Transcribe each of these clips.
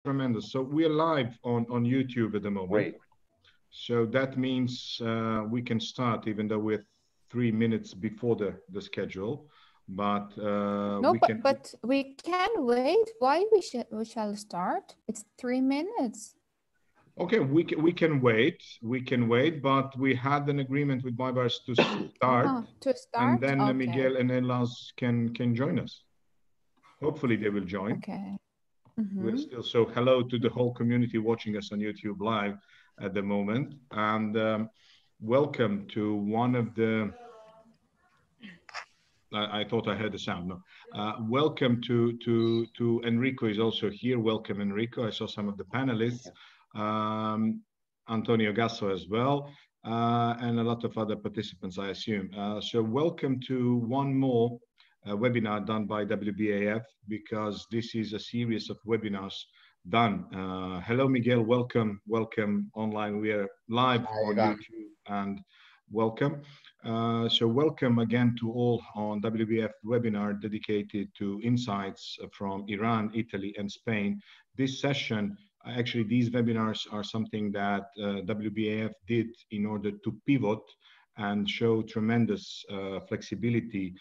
Tremendous. So we are live on YouTube at the moment. Great. So that means we can start, even though we're 3 minutes before the schedule. But but we can wait. Why we shall start? It's 3 minutes. Okay, we can wait. We can wait, but we had an agreement with Bybars to start. And then okay. Miguel and Elas can join us. Hopefully they will join. Okay. We're still, so hello to the whole community watching us on YouTube live at the moment, and welcome to one of the. I thought I heard the sound. No, welcome to Enrico is also here. Welcome Enrico. I saw some of the panelists, Antonio Gasso as well, and a lot of other participants, I assume. So welcome to one more webinar done by WBAF, because this is a series of webinars done. Hello, Miguel. Welcome online. We are live on YouTube, and welcome. So welcome again to all on WBAF webinar dedicated to insights from Iran, Italy, and Spain. This session, actually, these webinars are something that WBAF did in order to pivot and show tremendous flexibility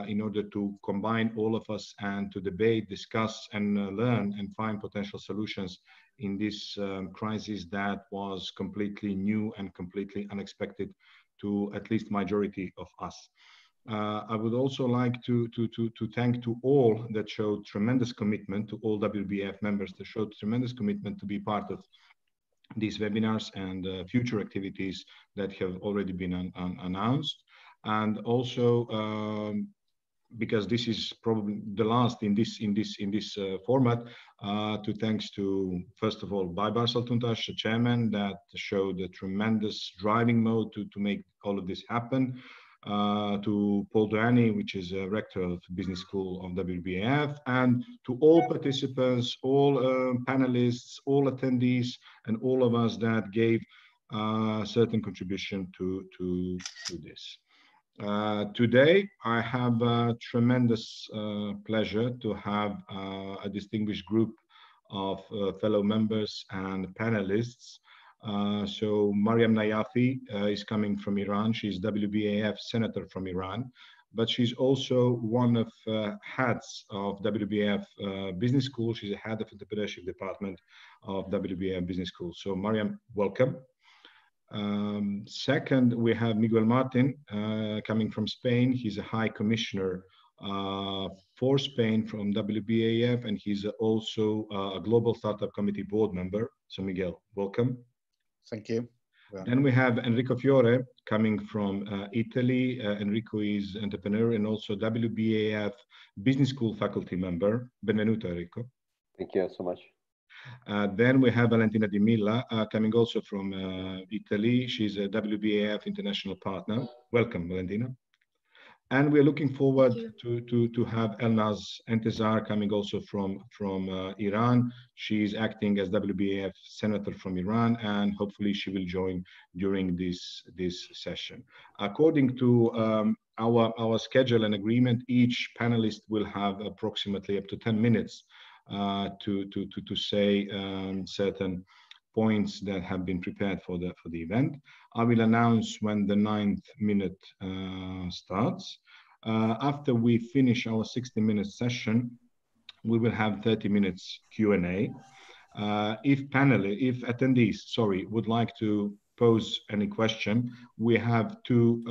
in order to combine all of us and to debate, discuss, and learn and find potential solutions in this crisis that was completely new and completely unexpected to at least majority of us. I would also like to thank to all that showed tremendous commitment, to all WBAF members that showed tremendous commitment to be part of these webinars and future activities that have already been announced. And also, because this is probably the last in this format, to thanks to, first of all, Baybars Altuntaş, the chairman, that showed a tremendous driving mode to make all of this happen. To Paul Doani, which is a rector of Business School of WBAF, and to all participants, all panelists, all attendees, and all of us that gave certain contribution to this. Today, I have a tremendous pleasure to have a distinguished group of fellow members and panelists. So Mariam Nayafi is coming from Iran. She's WBAF senator from Iran, but she's also one of heads of WBAF Business School. She's a head of entrepreneurship department of WBAF Business School. So Mariam, welcome. Second, we have Miguel Martin coming from Spain. He's a high commissioner for Spain from WBAF, and he's also a global startup committee board member. So Miguel, welcome. Thank you. Then we have Enrico Fiore coming from Italy. Enrico is entrepreneur and also WBAF Business School faculty member. Benvenuto, Enrico. Thank you so much. Then we have Valentina Di Milla coming also from Italy. She's a WBAF international partner. Welcome, Valentina. And we're looking forward to have Elnaz Entezar coming also from Iran. She's acting as WBAF senator from Iran, and hopefully she will join during this session. According to our schedule and agreement, each panelist will have approximately up to 10 minutes to say certain points that have been prepared for the event. I will announce when the 9th minute starts. After we finish our 60-minute session, we will have 30 minutes Q&A. If attendees, would like to pose any question, we have two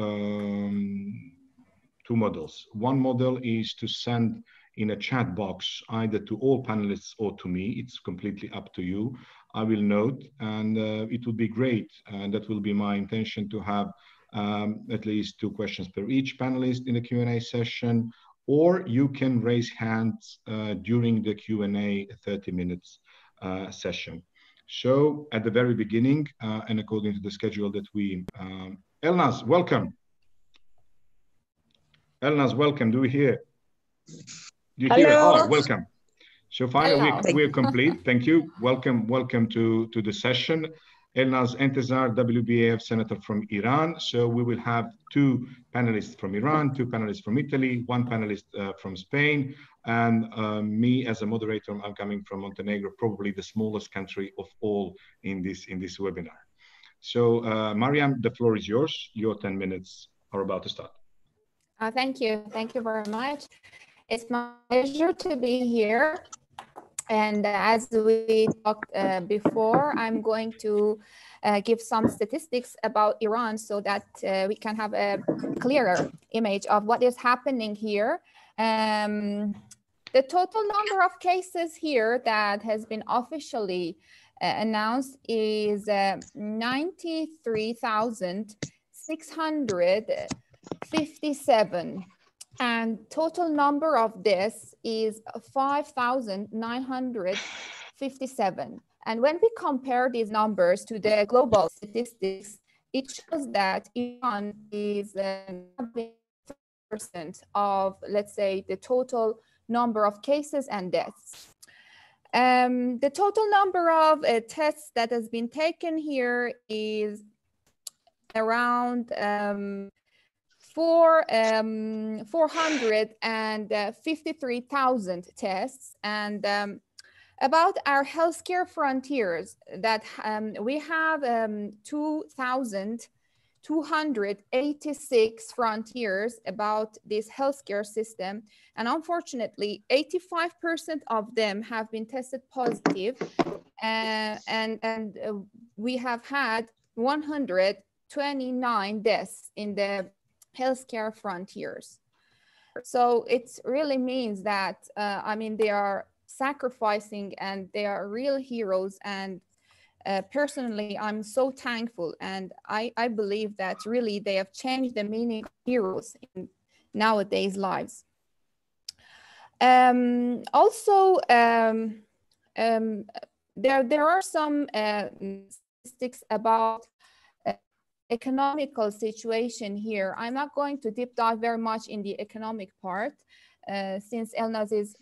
models. One model is to send in a chat box, either to all panelists or to me. It's completely up to you. I will note, and it will be great. And that will be my intention, to have at least 2 questions per each panelist in the Q&A session, or you can raise hands during the Q&A 30 minutes session. So at the very beginning, and according to the schedule that we, Elnaz, welcome. Elnaz, welcome. Do we hear? Do you hear? Oh, welcome. So finally, we're complete. Thank you. Welcome to the session. Elnaz Entezar, WBAF Senator from Iran. So we will have two panelists from Iran, two panelists from Italy, one panelist from Spain, and me as a moderator. I'm coming from Montenegro, probably the smallest country of all in this webinar. So Mariam, the floor is yours. Your 10 minutes are about to start. Thank you. Thank you very much. It's my pleasure to be here. And as we talked before, I'm going to give some statistics about Iran so that we can have a clearer image of what is happening here. The total number of cases here that has been officially announced is 93,657. And total number of deaths is 5,957. And when we compare these numbers to the global statistics, it shows that Iran is 30% of, let's say, the total number of cases and deaths. The total number of tests that has been taken here is around 453,000 tests. And about our healthcare frontiers, that we have 2,286 frontiers about this healthcare system. And unfortunately, 85% of them have been tested positive. And we have had 129 deaths in the healthcare frontiers. So it really means that, I mean, they are sacrificing and they are real heroes. And personally, I'm so thankful. And I believe that really they have changed the meaning of heroes in nowadays lives. Also, there are some statistics about economical situation here. I'm not going to deep dive very much in the economic part since Elnaz is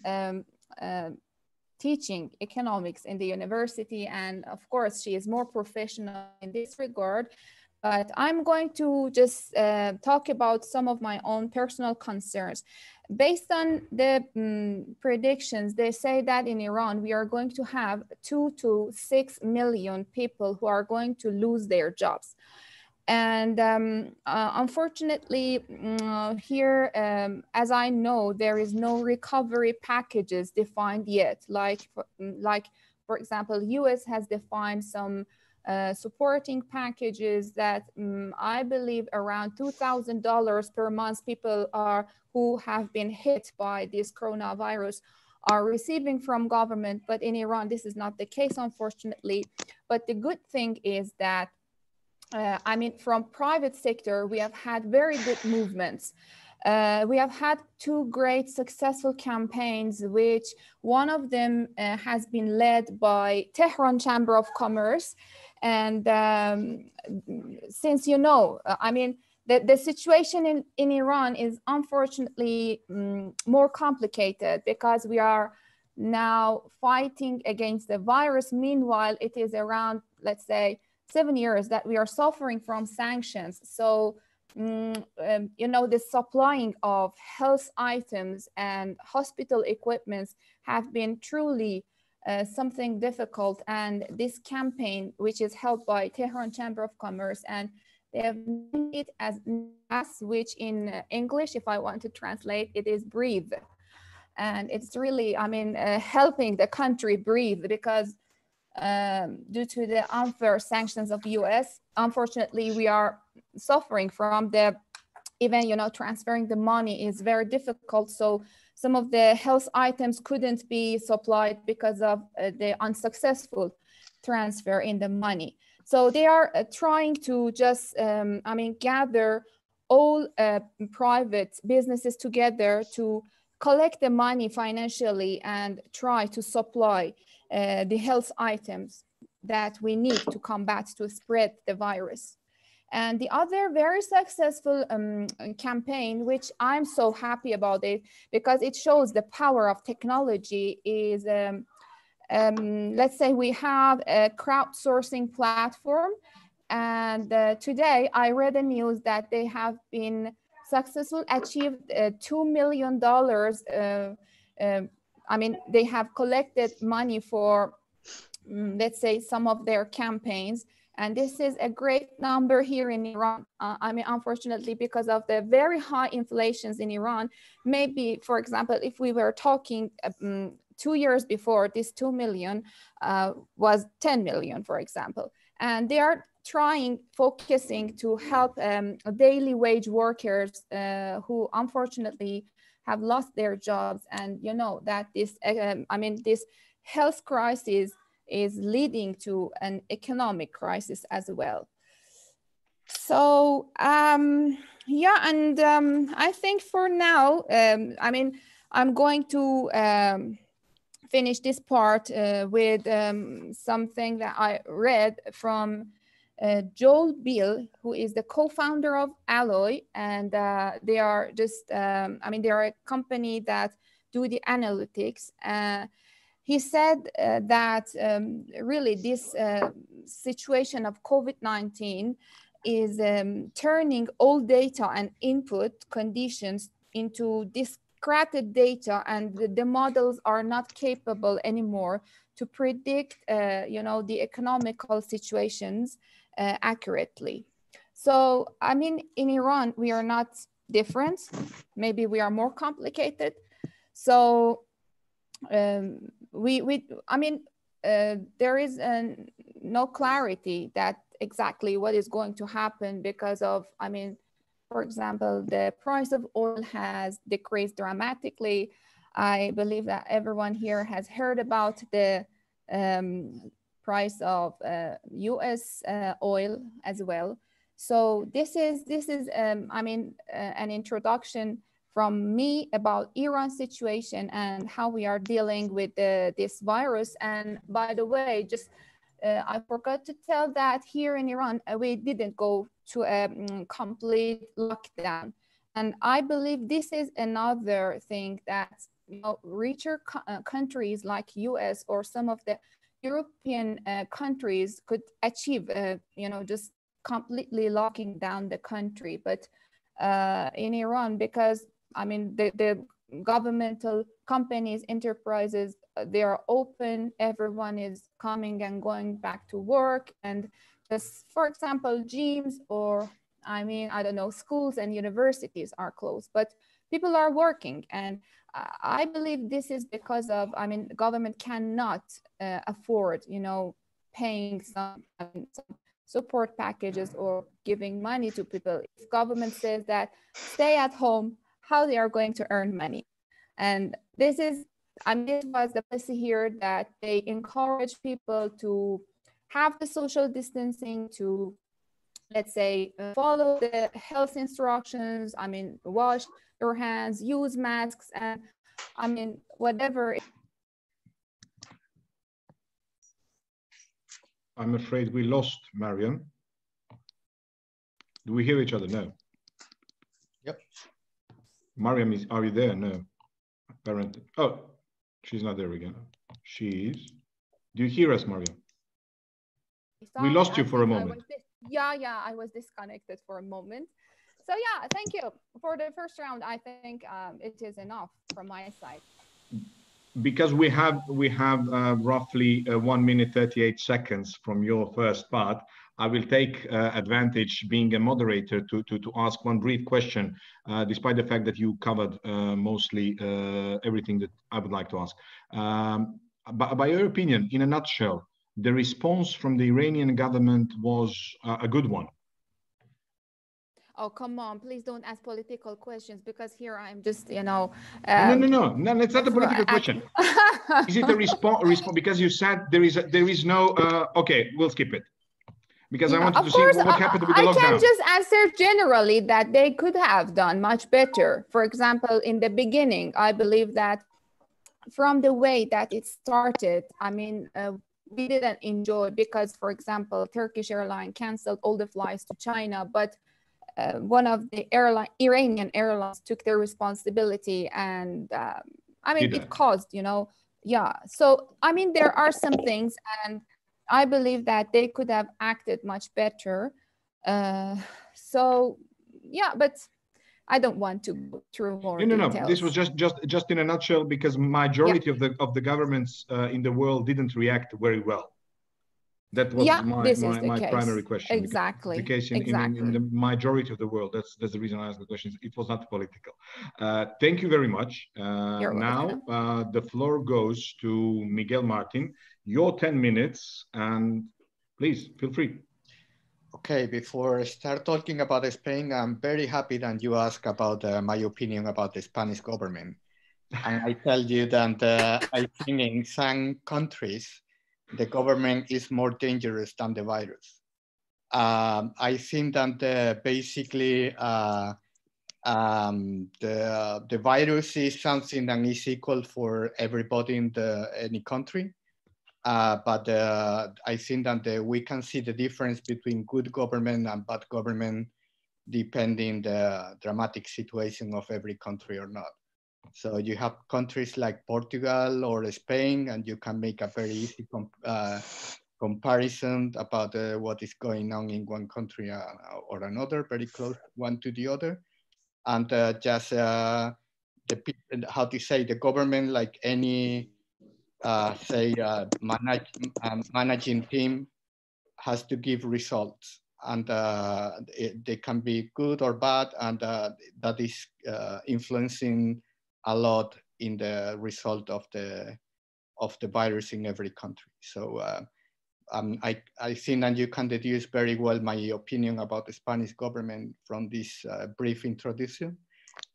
teaching economics in the university, and of course she is more professional in this regard. But I'm going to just talk about some of my own personal concerns. Based on the predictions, they say that in Iran, we are going to have 2 to 6 million people who are going to lose their jobs. And unfortunately, here, as I know, there is no recovery packages defined yet. Like for example, US has defined some supporting packages that I believe around $2,000 per month people who have been hit by this coronavirus are receiving from government. But in Iran, this is not the case, unfortunately. But the good thing is that I mean, from private sector, we have had very good movements. We have had 2 great successful campaigns, which one of them has been led by Tehran Chamber of Commerce. And since you know, I mean, the situation in Iran is unfortunately more complicated because we are now fighting against the virus. Meanwhile, it is around, let's say, 7 years that we are suffering from sanctions. So, you know, the supplying of health items and hospital equipments have been truly something difficult. And this campaign, which is held by Tehran Chamber of Commerce, and they have named it as NAS, which in English, if I want to translate, it is breathe. And it's really, I mean, helping the country breathe because due to the unfair sanctions of the US, unfortunately, we are suffering from even, you know, transferring the money is very difficult. So some of the health items couldn't be supplied because of the unsuccessful transfer in the money. So they are trying to just, I mean, gather all private businesses together to collect the money financially and try to supply the health items that we need to combat, to spread the virus. And the other very successful campaign, which I'm so happy about it because it shows the power of technology, is let's say we have a crowdsourcing platform, and today I read the news that they have been successful, achieved $2 million. I mean, they have collected money for, let's say, some of their campaigns. And this is a great number here in Iran. I mean, unfortunately, because of the very high inflations in Iran, maybe, for example, if we were talking 2 years before, this 2 million was 10 million, for example. And they are focusing to help daily wage workers who unfortunately have lost their jobs. And you know that this, I mean, this health crisis is leading to an economic crisis as well. So yeah, and I think for now, I mean, I'm going to finish this part with something that I read from Joel Bill, who is the co-founder of Alloy, and they are just, I mean, they are a company that do the analytics. He said that really this situation of COVID-19 is turning all data and input conditions into discredited data, and the models are not capable anymore to predict, you know, the economical situations accurately. So, I mean, in Iran, we are not different. Maybe we are more complicated. So, I mean, there is no clarity that exactly what is going to happen because of, I mean, for example, the price of oil has decreased dramatically. I believe that everyone here has heard about the price of US oil as well. So this is I mean, an introduction from me about Iran's situation and how we are dealing with this virus. And by the way, just I forgot to tell that here in Iran, we didn't go to a complete lockdown. And I believe this is another thing that, you know, richer countries like US or some of the European countries could achieve, you know, just completely locking down the country. But in Iran, because I mean, the governmental companies, enterprises, they are open. Everyone is coming and going back to work. And just, for example, gyms or, I mean, I don't know, schools and universities are closed, but people are working. And I believe this is because of, I mean, the government cannot afford, you know, paying some support packages or giving money to people. If government says that stay at home, how they are going to earn money. And this is, I mean, this was the policy here that they encourage people to have the social distancing, to, let's say, follow the health instructions. I mean, wash your hands, use masks, and I mean, whatever. I'm afraid we lost Mariam. Do we hear each other? No. Yep. Mariam, are you there? No. Apparently. Oh, she's not there again. She is. Do you hear us, Mariam? Sorry, we lost you for a moment. Yeah, I was disconnected for a moment. So yeah, thank you. For the first round, I think it is enough from my side. Because we have roughly 1 minute 38 seconds from your first part, I will take advantage, being a moderator, to ask one brief question, despite the fact that you covered mostly everything that I would like to ask. By your opinion, in a nutshell, the response from the Iranian government was a good one. Oh, come on, please don't ask political questions, because here I'm just, you know. No, it's not a political question. Is it a response? Because you said there is no, okay, we'll skip it. Because I wanted to see what happened with the lockdown. I can just answer generally that they could have done much better. For example, in the beginning, I believe that from the way that it started, I mean, we didn't enjoy, because, for example, Turkish airline canceled all the flights to China, but one of the Iranian airlines took their responsibility, and I mean, it caused, you know, Yeah, so I mean, there are some things, and I believe that they could have acted much better. So yeah, but I don't want to go through more No. This was details. just in a nutshell, because Yeah, majority of the governments in the world didn't react very well. That was yeah, this is the my primary case. question, because the Exactly, case in the exactly. majority of the world. That's the reason I asked the question. It was not political. Thank you very much. You're Now welcome. the floor goes to Miguel Martin. Your 10 minutes, and please feel free. Okay, before I start talking about Spain, I'm very happy that you asked about my opinion about the Spanish government. And I tell you that I think in some countries, the government is more dangerous than the virus. I think that basically the virus is something that is equal for everybody in any country. But I think that we can see the difference between good government and bad government depending the dramatic situation of every country or not. So you have countries like Portugal or Spain, and you can make a very easy comparison about what is going on in one country or another, very close one to the other. And just how to say, the government, like any managing team, has to give results, and they can be good or bad, and that is influencing a lot in the result of the virus in every country. So I think that you can deduce very well my opinion about the Spanish government from this brief introduction.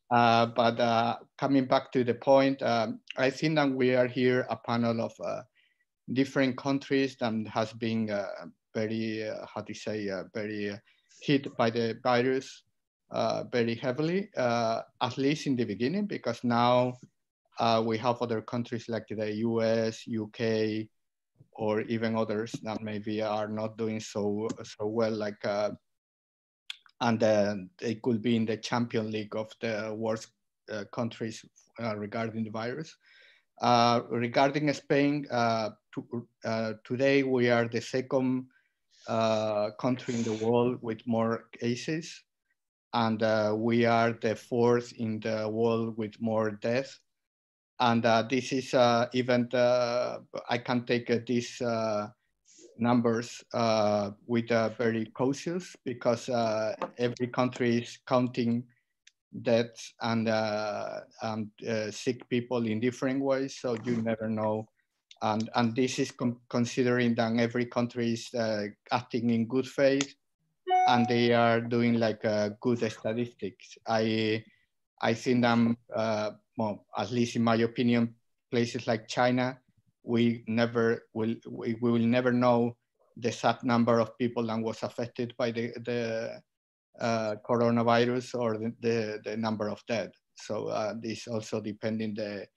But coming back to the point, I think that we are here a panel of different countries that has been very, very hit by the virus very heavily, at least in the beginning, because now we have other countries like the US, UK, or even others that maybe are not doing so well, like and they could be in the champion league of the worst countries regarding the virus. Regarding Spain, today we are the second country in the world with more cases, and we are the fourth in the world with more deaths. And this is even I can take these numbers with very cautious, because every country is counting deaths and sick people in different ways, so you never know. And this is considering that every country is acting in good faith, and they are doing like good statistics. I think that, well, at least in my opinion, places like China, we will never know the exact number of people that was affected by the coronavirus, or the number of dead. So this also depending the,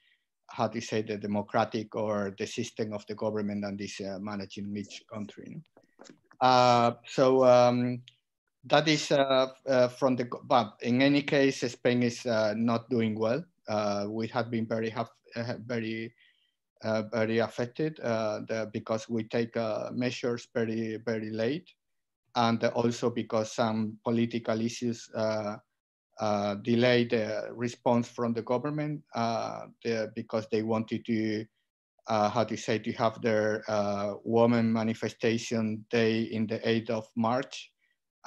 how to say, the democratic or the system of the government and this managing each country. That is from the, but in any case, Spain is not doing well. We have been very affected because we take measures very late, and also because some political issues delayed the response from the government because they wanted to, how to say, to have their women manifestation day in the 8th of March,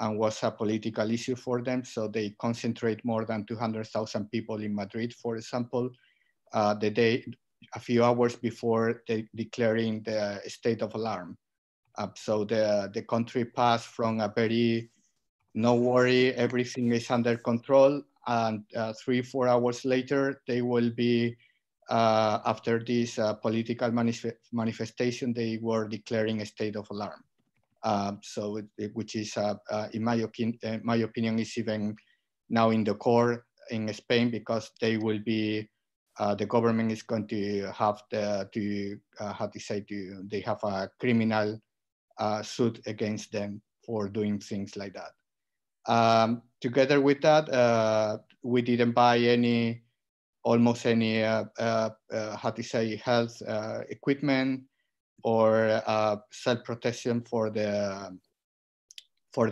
and was a political issue for them. So they concentrate more than 200,000 people in Madrid, for example, the day, a few hours before declaring the state of alarm. So the country passed from a very, no worry, everything is under control, and 3-4 hours later, they will be, after this political manifestation, they were declaring a state of alarm. Which is, in my opinion, is even now in the core in Spain, because they will be, the government is going to have they have a criminal suit against them for doing things like that. Together with that, we didn't buy any almost any how to say health equipment or self-protection for the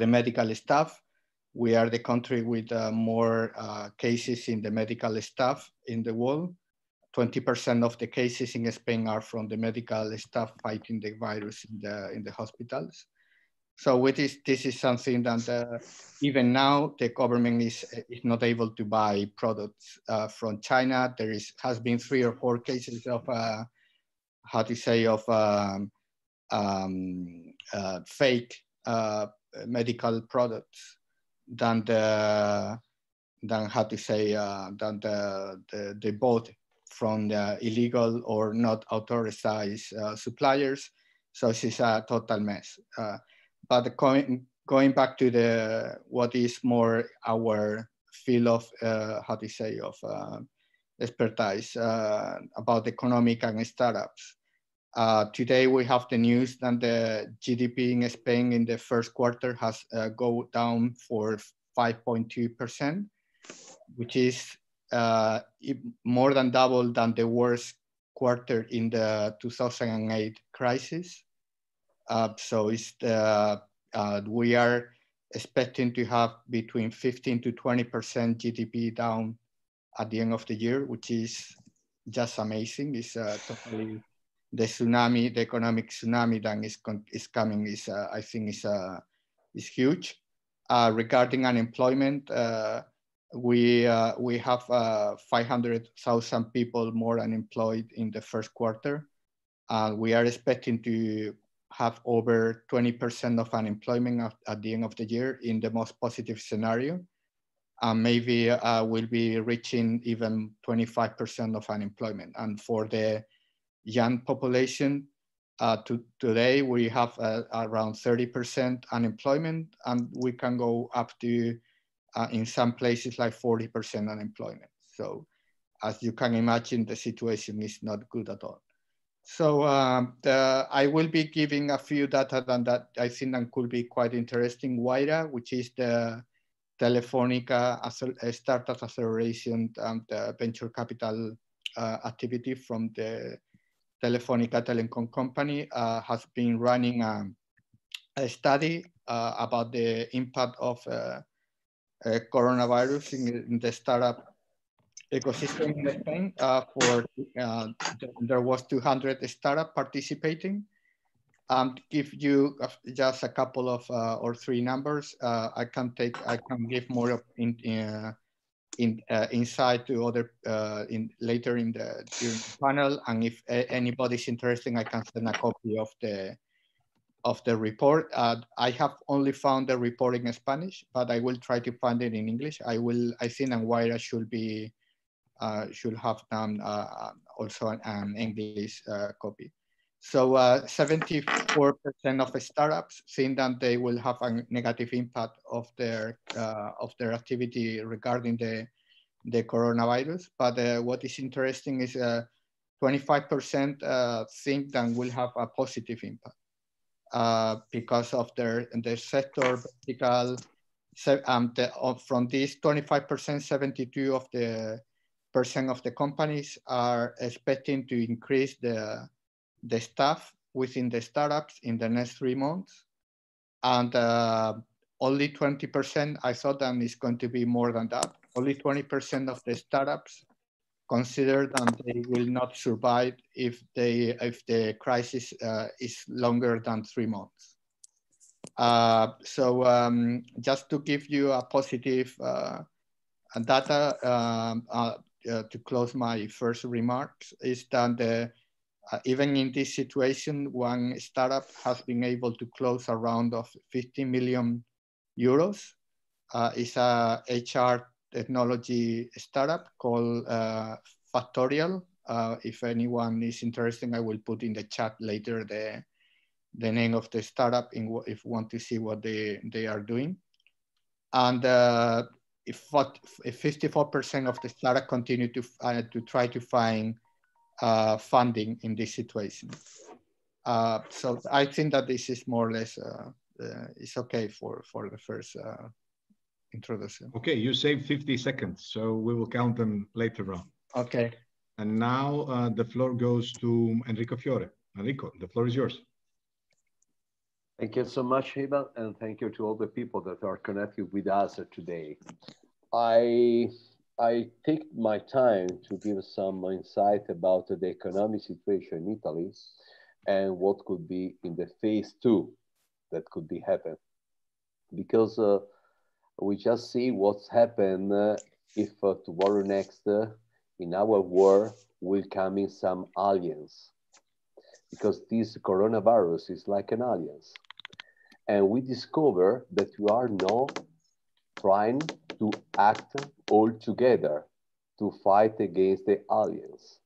medical staff. We are the country with more cases in the medical staff in the world. 20% of the cases in Spain are from the medical staff fighting the virus in the hospitals. So this is something that even now the government is not able to buy products from China. There has been 3 or 4 cases of how to say of fake medical products than how to say than they bought from the illegal or not authorized suppliers. So this is a total mess. But going back to what is more our field of how to say of expertise about economic and startups. Today we have the news that the GDP in Spain in the first quarter has go down for 5.2%, which is more than double than the worst quarter in the 2008 crisis. So it's we are expecting to have between 15 to 20% GDP down at the end of the year, which is just amazing. It's totally the tsunami, the economic tsunami that is coming is I think is huge. Regarding unemployment, we have 500,000 people more unemployed in the first quarter. We are expecting to have over 20% of unemployment at the end of the year in the most positive scenario. Maybe we'll be reaching even 25% of unemployment. And for the young population, today we have around 30% unemployment, and we can go up to, in some places, like 40% unemployment. So as you can imagine, the situation is not good at all. So I will be giving a few data that I think that could be quite interesting. WIRA, which is the Telefónica Startup Acceleration and Venture Capital activity from the Telefónica Telecom company, has been running a study about the impact of coronavirus in the startup ecosystem in Spain. There was 200 startups participating. To give you just a couple of or 3 numbers, I can give more insight to other later during the panel. And if anybody's interested, I can send a copy of the report. I have only found the report in Spanish, but I will try to find it in English. I think Anguira should have done also an English copy. So 74% of the startups think that they will have a negative impact of their activity regarding the coronavirus. But what is interesting is 25% think that will have a positive impact because of their sector vertical. From these 25%, 72% of the companies are expecting to increase the staff within the startups in the next 3 months. And only 20%, I thought that it's going to be more than that. Only 20% of the startups consider that they will not survive if the crisis is longer than 3 months. So just to give you a positive data to close my first remarks is that even in this situation, one startup has been able to close a round of 50 million euros. It's a HR technology startup called Factorial. If anyone is interested, I will put in the chat later the name of the startup if you want to see what they are doing. And if 54% of the startup continue to try to find funding in this situation. So I think that this is more or less is okay for the first introduction. Okay, you saved 50 seconds, so we will count them later on. Okay. And now the floor goes to Enrico Fiore. Enrico, the floor is yours. Thank you so much, Hiba, and thank you to all the people that are connected with us today. I take my time to give some insight about the economic situation in Italy and what could be in the phase 2 that could be happen. Because we just see what's happened if tomorrow next in our world will come in some aliens. Because this coronavirus is like an alien. And we discover that we are not trying to act all together to fight against the aliens.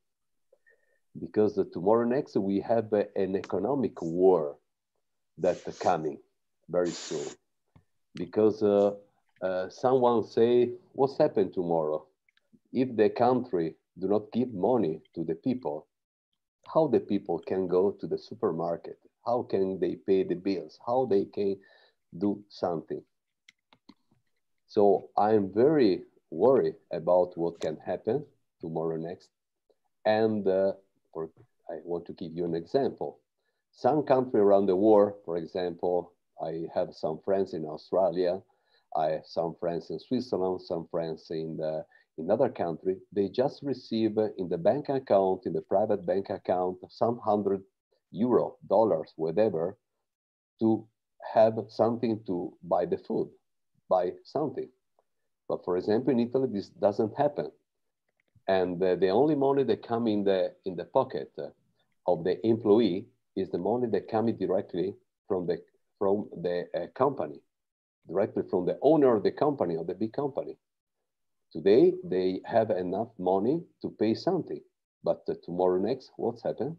Because tomorrow next we have an economic war that's coming very soon. Because someone say, what's happened tomorrow? If the country do not give money to the people, how the people can go to the supermarket? How can they pay the bills? How they can do something? So I'm very worried about what can happen tomorrow next. And I want to give you an example. Some country around the world, for example, I have some friends in Australia, I have some friends in Switzerland, some friends in other country. They just receive in the bank account, in the private bank account, some €100, dollars, whatever, to have something to buy the food, buy something. But for example, in Italy, this doesn't happen. And the only money that come in the pocket of the employee is the money that comes directly from the company, directly from the owner of the company, of the big company. Today, they have enough money to pay something, but tomorrow next, what's happened?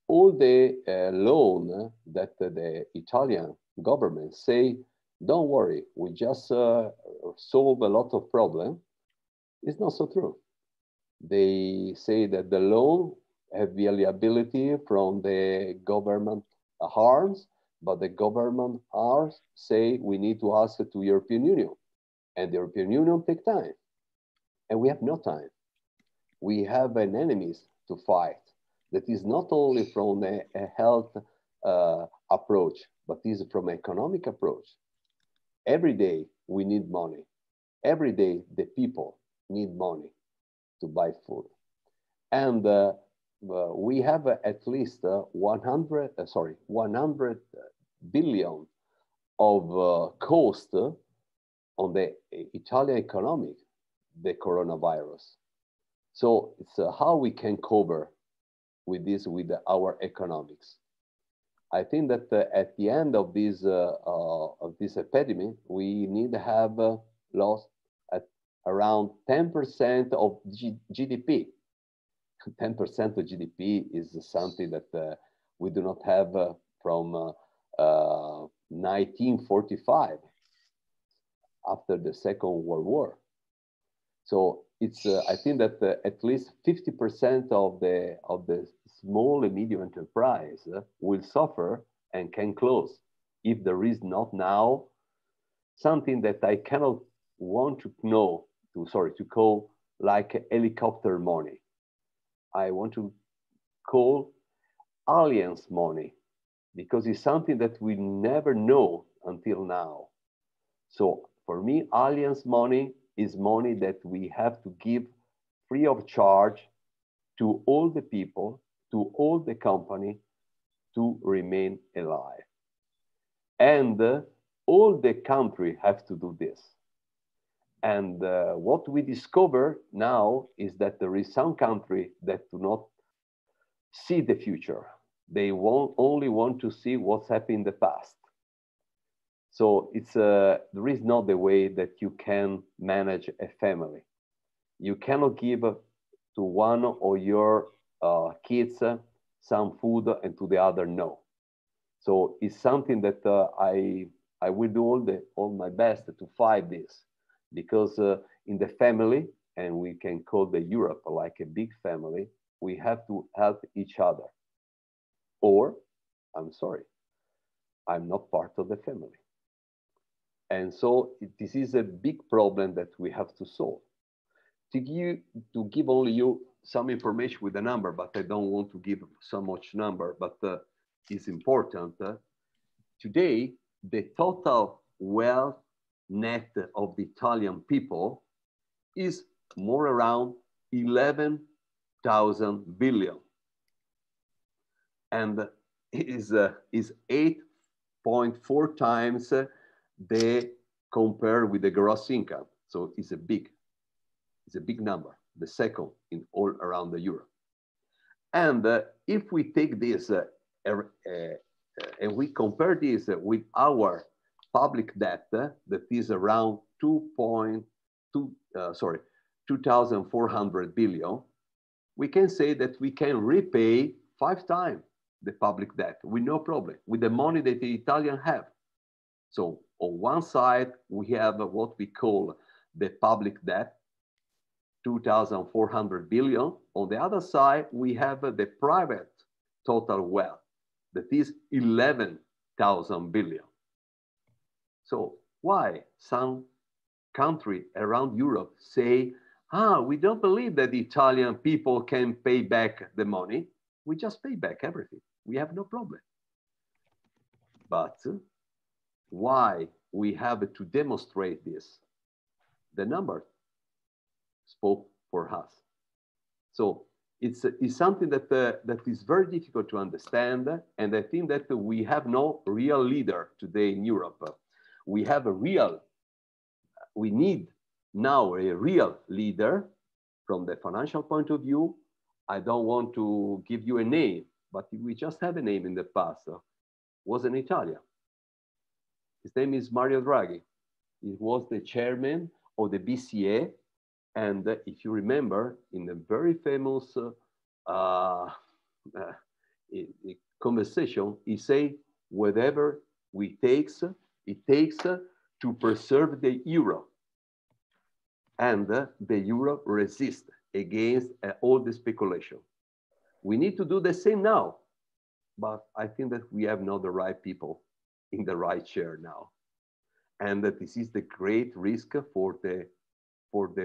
All the loan that the Italian government say, don't worry, we just solve a lot of problem, it's not so true. They say that the loan have availability from the government arms, but the government arms say we need to ask to European Union. And the European Union take time. And we have no time. We have an enemies to fight that is not only from a health approach, but is from an economic approach. Every day we need money. Every day the people need money to buy food. And we have at least 100 billion of cost on the Italian economy, the coronavirus. So it's how we can cover with this, with our economics. I think that at the end of this epidemic, we need to have lost at around 10% of GDP. 10% of GDP is something that we do not have from 1945, after the Second World War. So it's I think that at least 50% of the small and medium enterprise will suffer and can close if there is not now something that I cannot want to know to call like helicopter money. I want to call alliance money, because it's something that we never know until now. So for me, alliance money is money that we have to give free of charge to all the people, to all the company to remain alive. And all the country have to do this. And what we discover now is that there is some country that do not see the future. They only want to see what's happened in the past. So it's there is not the way that you can manage a family. You cannot give to one of your kids some food and to the other no. So it's something that I will do all my best to fight this, because in the family, and we can call the Europe like a big family, we have to help each other. Or, I'm sorry, I'm not part of the family. And so this is a big problem that we have to solve. to give only you some information with a number, but I don't want to give so much number, but it's important. Today, the total wealth net of the Italian people is more around 11,000 billion. And is 8.4 times the compared with the gross income. So it's a big number, the second in all around the Europe. And if we take this and we compare this with our public debt, that is around 2,400 billion, we can say that we can repay 5 times the public debt with no problem, with the money that the Italians have. So on one side, we have what we call the public debt, 2,400 billion. On the other side, we have the private total wealth, that is 11,000 billion. So why some countries around Europe say, we don't believe that the Italian people can pay back the money. We just pay back everything. We have no problem. But why we have to demonstrate this? The number spoke for us. So it's something that is very difficult to understand. And I think that we have no real leader today in Europe. We need now a real leader from the financial point of view. I don't want to give you a name, but we just had a name in the past. Was an Italian. His name is Mario Draghi. He was the chairman of the BCA. And if you remember, in a very famous conversation, he said, whatever it takes to preserve the euro. And the euro resists against all the speculation. We need to do the same now, but I think that we have not the right people in the right chair now. And that this is the great risk for the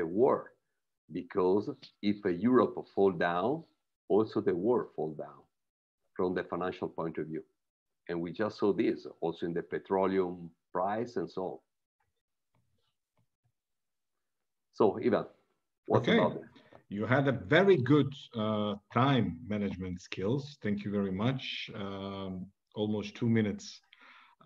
war, because if Europe fall down, also the world fall down from the financial point of view. And we just saw this also in the petroleum price and so on. So Ivan, what about it? You had a very good time management skills. Thank you very much. Almost 2 minutes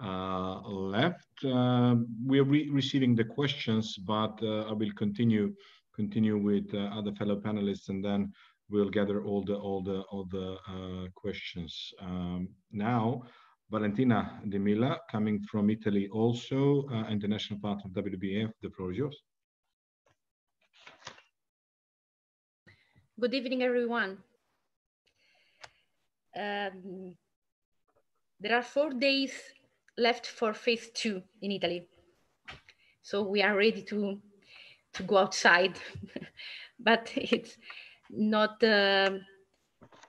left. We are receiving the questions, but I will continue with other fellow panelists, and then we'll gather all the questions. Now, Valentina De Milla, coming from Italy, also international part of WBAF. The floor is yours. Good evening, everyone. There are 4 days left for phase 2 in Italy. So we are ready to go outside, but it's not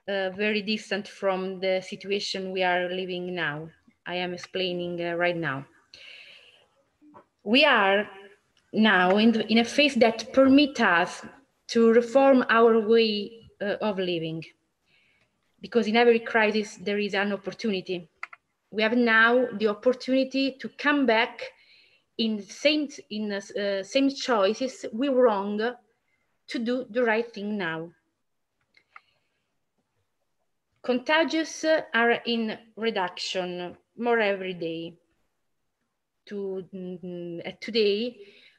very distant from the situation we are living now. I am explaining right now. We are now in a phase that permits us to reform our way of living, because in every crisis there is an opportunity. We have now the opportunity to come back in same choices we wrong, to do the right thing now. Contagions are in reduction more every day. Today,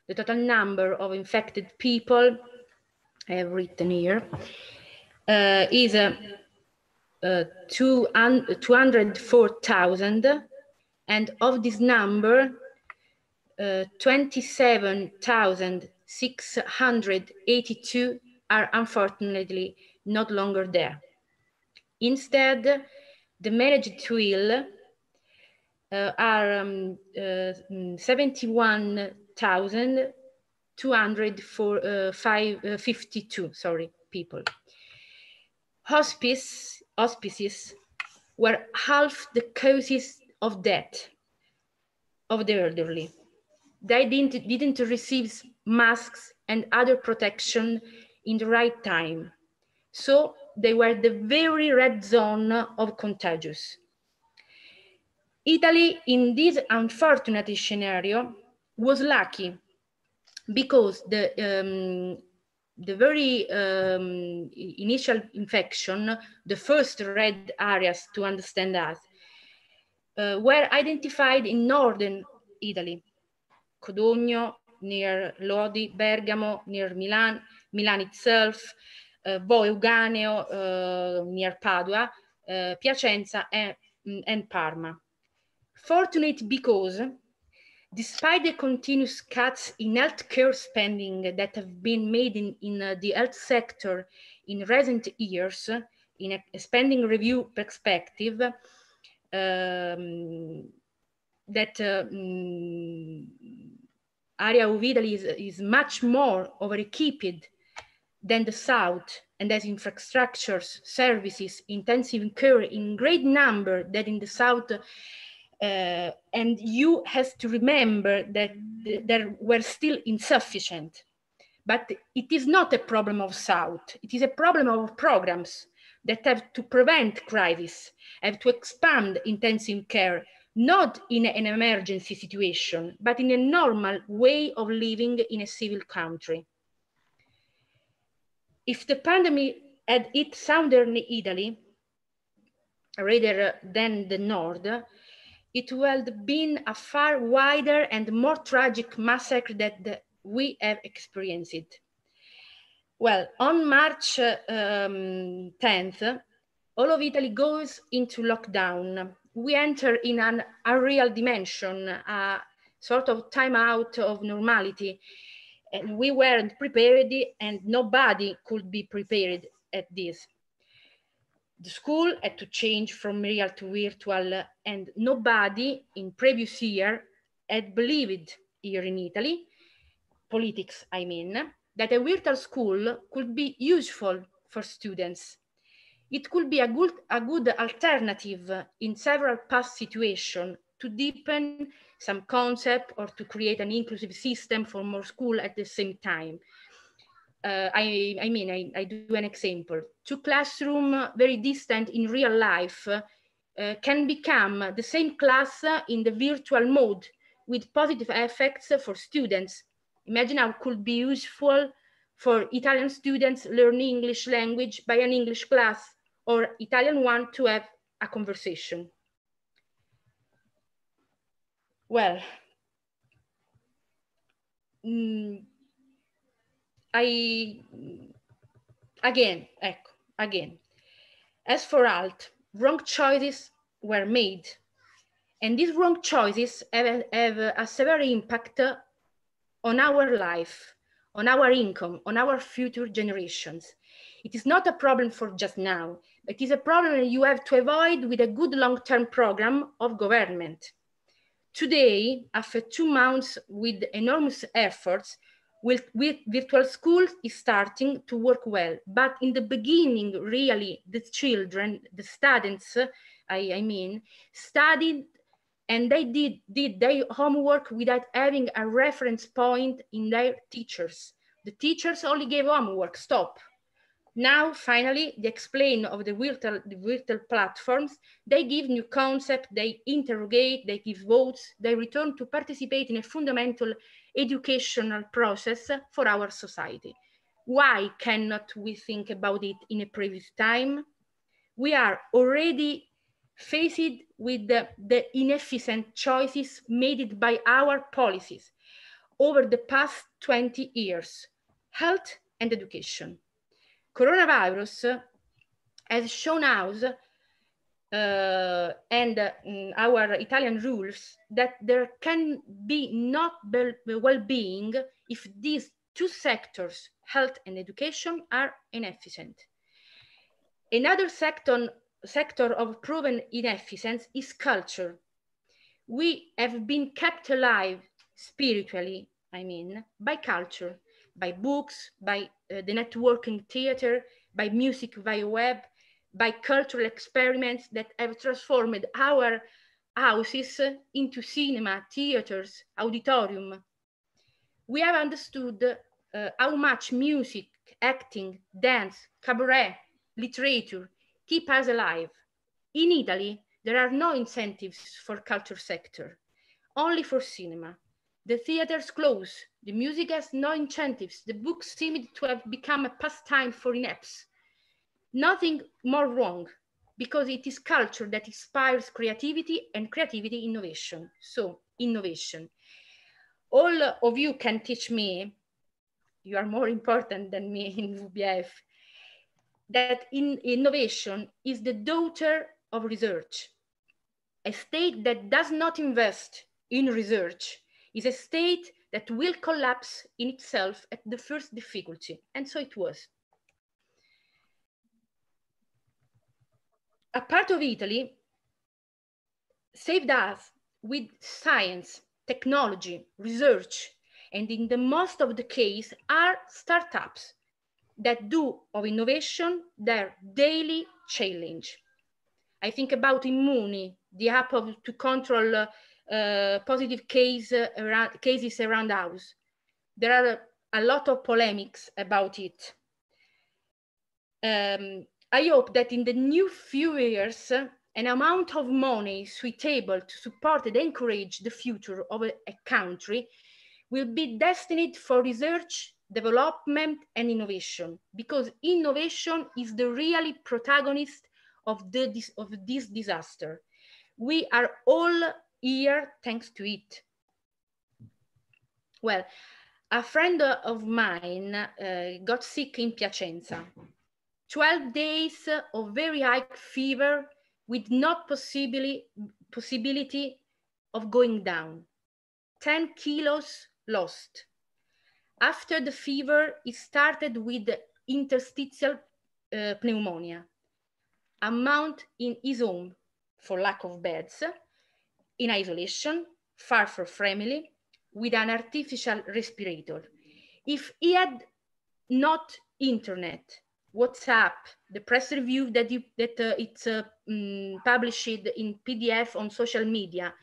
the total number of infected people, I have written here, is 204,000, and of this number, 27,682 are unfortunately not longer there. Instead, the managed to ill are 71,252 people. Hospices were half the causes of death of the elderly. They didn't receive masks and other protection in the right time. So they were the very red zone of contagious. Italy, in this unfortunate scenario, was lucky because the very initial infection, the first red areas to understand us, were identified in northern Italy, Codogno, near Lodi, Bergamo, near Milan, Milan itself, Euganeo, near Padua, Piacenza, and Parma. Fortunate because, despite the continuous cuts in healthcare spending that have been made in the health sector in recent years, in a spending review perspective, that area of Italy is much more over-equipped than the South, and has infrastructures, services, intensive care in great number than in the South. And you have to remember that there were still insufficient. But it is not a problem of South. It is a problem of programs that have to prevent crisis, have to expand intensive care, not in an emergency situation, but in a normal way of living in a civil country. If the pandemic had hit southern Italy, rather than the north, it would have been a far wider and more tragic massacre that we have experienced. Well, on March 10th, all of Italy goes into lockdown. We enter in an unreal dimension, a sort of timeout of normality. And we weren't prepared, and nobody could be prepared at this. The school had to change from real to virtual, and nobody in previous year had believed here in Italy, politics I mean, that a virtual school could be useful for students. It could be a good alternative in several past situations to deepen some concept or to create an inclusive system for more school at the same time. I do an example. Two classrooms very distant in real life can become the same class in the virtual mode with positive effects for students. Imagine how it could be useful for Italian students learning English language by an English class, or Italian one to have a conversation. Well, again, as for alt, wrong choices were made. And these wrong choices have a severe impact on our life, on our income, on our future generations. It is not a problem for just now. It is a problem you have to avoid with a good long-term program of government. Today, after 2 months with enormous efforts, with virtual school is starting to work well. But in the beginning, really, the children, the students, studied, and they did their homework without having a reference point in their teachers. The teachers only gave homework, stop. Now, finally, they explain of the virtual platforms, they give new concepts, they interrogate, they give votes, they return to participate in a fundamental educational process for our society. Why cannot we think about it in a previous time? We are already faced with the inefficient choices made by our policies over the past 20 years, health and education. Coronavirus has shown us and our Italian rules that there can be not well-being if these two sectors, health and education, are inefficient. Another sector of proven inefficiency is culture. We have been kept alive spiritually, by culture, by books, by the networking theater, by music via web, by cultural experiments that have transformed our houses into cinema, theaters, auditorium. We have understood how much music, acting, dance, cabaret, literature keep us alive. In Italy, there are no incentives for culture sector, only for cinema. The theaters close, the music has no incentives, the books seem to have become a pastime for inepts. Nothing more wrong, because it is culture that inspires creativity and creativity innovation. So, innovation. All of you can teach me, you are more important than me in WBAF, that innovation is the daughter of research. A state that does not invest in research is a state that will collapse in itself at the first difficulty. And so it was. A part of Italy saved us with science, technology, research, and in the most of the case are startups that do of innovation their daily challenge. I think about Immuni, the app to control positive cases around house. There are a lot of polemics about it. I hope that in the new few years, an amount of money suitable to support and encourage the future of a country will be destined for research, development, and innovation, because innovation is the really protagonist of this disaster. We are all here thanks to it. Well, a friend of mine got sick in Piacenza. 12 days of very high fever with no possibility of going down. 10 kilos lost. After the fever, it started with interstitial pneumonia. A month in his home for lack of beds, in isolation, far from family, with an artificial respirator. If he had not internet, WhatsApp, the press review that it's published in PDF on social media,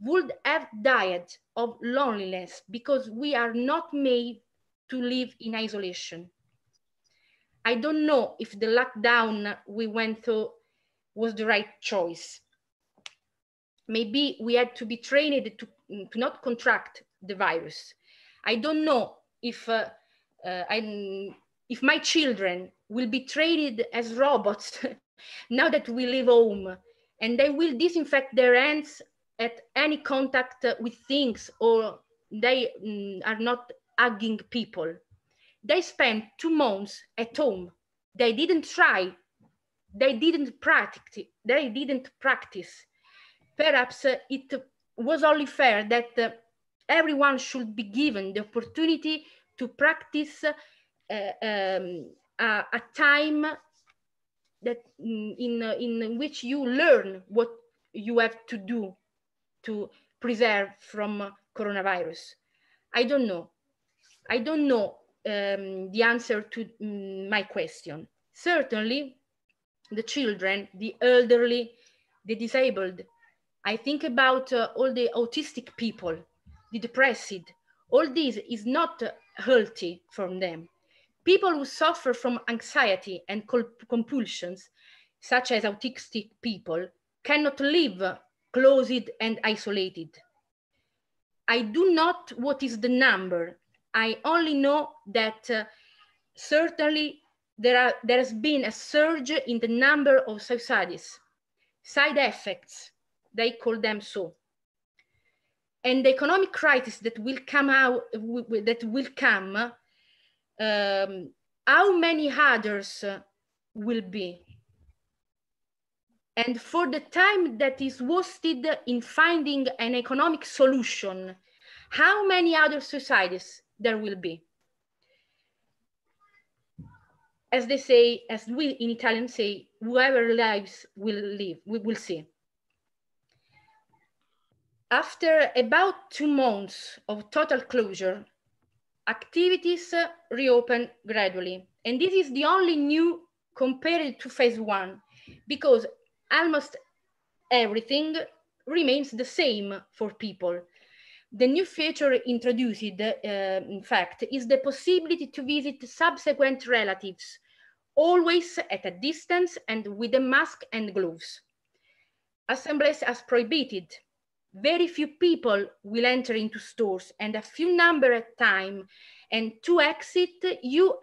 would have died of loneliness, because we are not made to live in isolation. I don't know if the lockdown we went through was the right choice. Maybe we had to be trained to not contract the virus. I don't know if my children will be trained as robots now that we leave home, and they will disinfect their hands at any contact with things, or they are not hugging people. They spent 2 months at home. They didn't try. They didn't practice. Perhaps it was only fair that everyone should be given the opportunity to practice a time that in which you learn what you have to do to preserve from coronavirus. I don't know the answer to my question. Certainly, the children, the elderly, the disabled. I think about all the autistic people, the depressed. All this is not healthy for them. People who suffer from anxiety and compulsions, such as autistic people, cannot live closed and isolated. I do not know what is the number. I only know that certainly there has been a surge in the number of suicides, side effects, they call them so. And the economic crisis that will come how many others will be? And for the time that is wasted in finding an economic solution, how many other suicides there will be? As they say, as we in Italian say, whoever lives will live, we will see. After about 2 months of total closure, activities reopen gradually. And this is the only new compared to phase 1, because almost everything remains the same for people. The new feature introduced, in fact, is the possibility to visit subsequent relatives, always at a distance and with a mask and gloves. Assemblies are prohibited. Very few people will enter into stores and a few number at a time. And to exit, you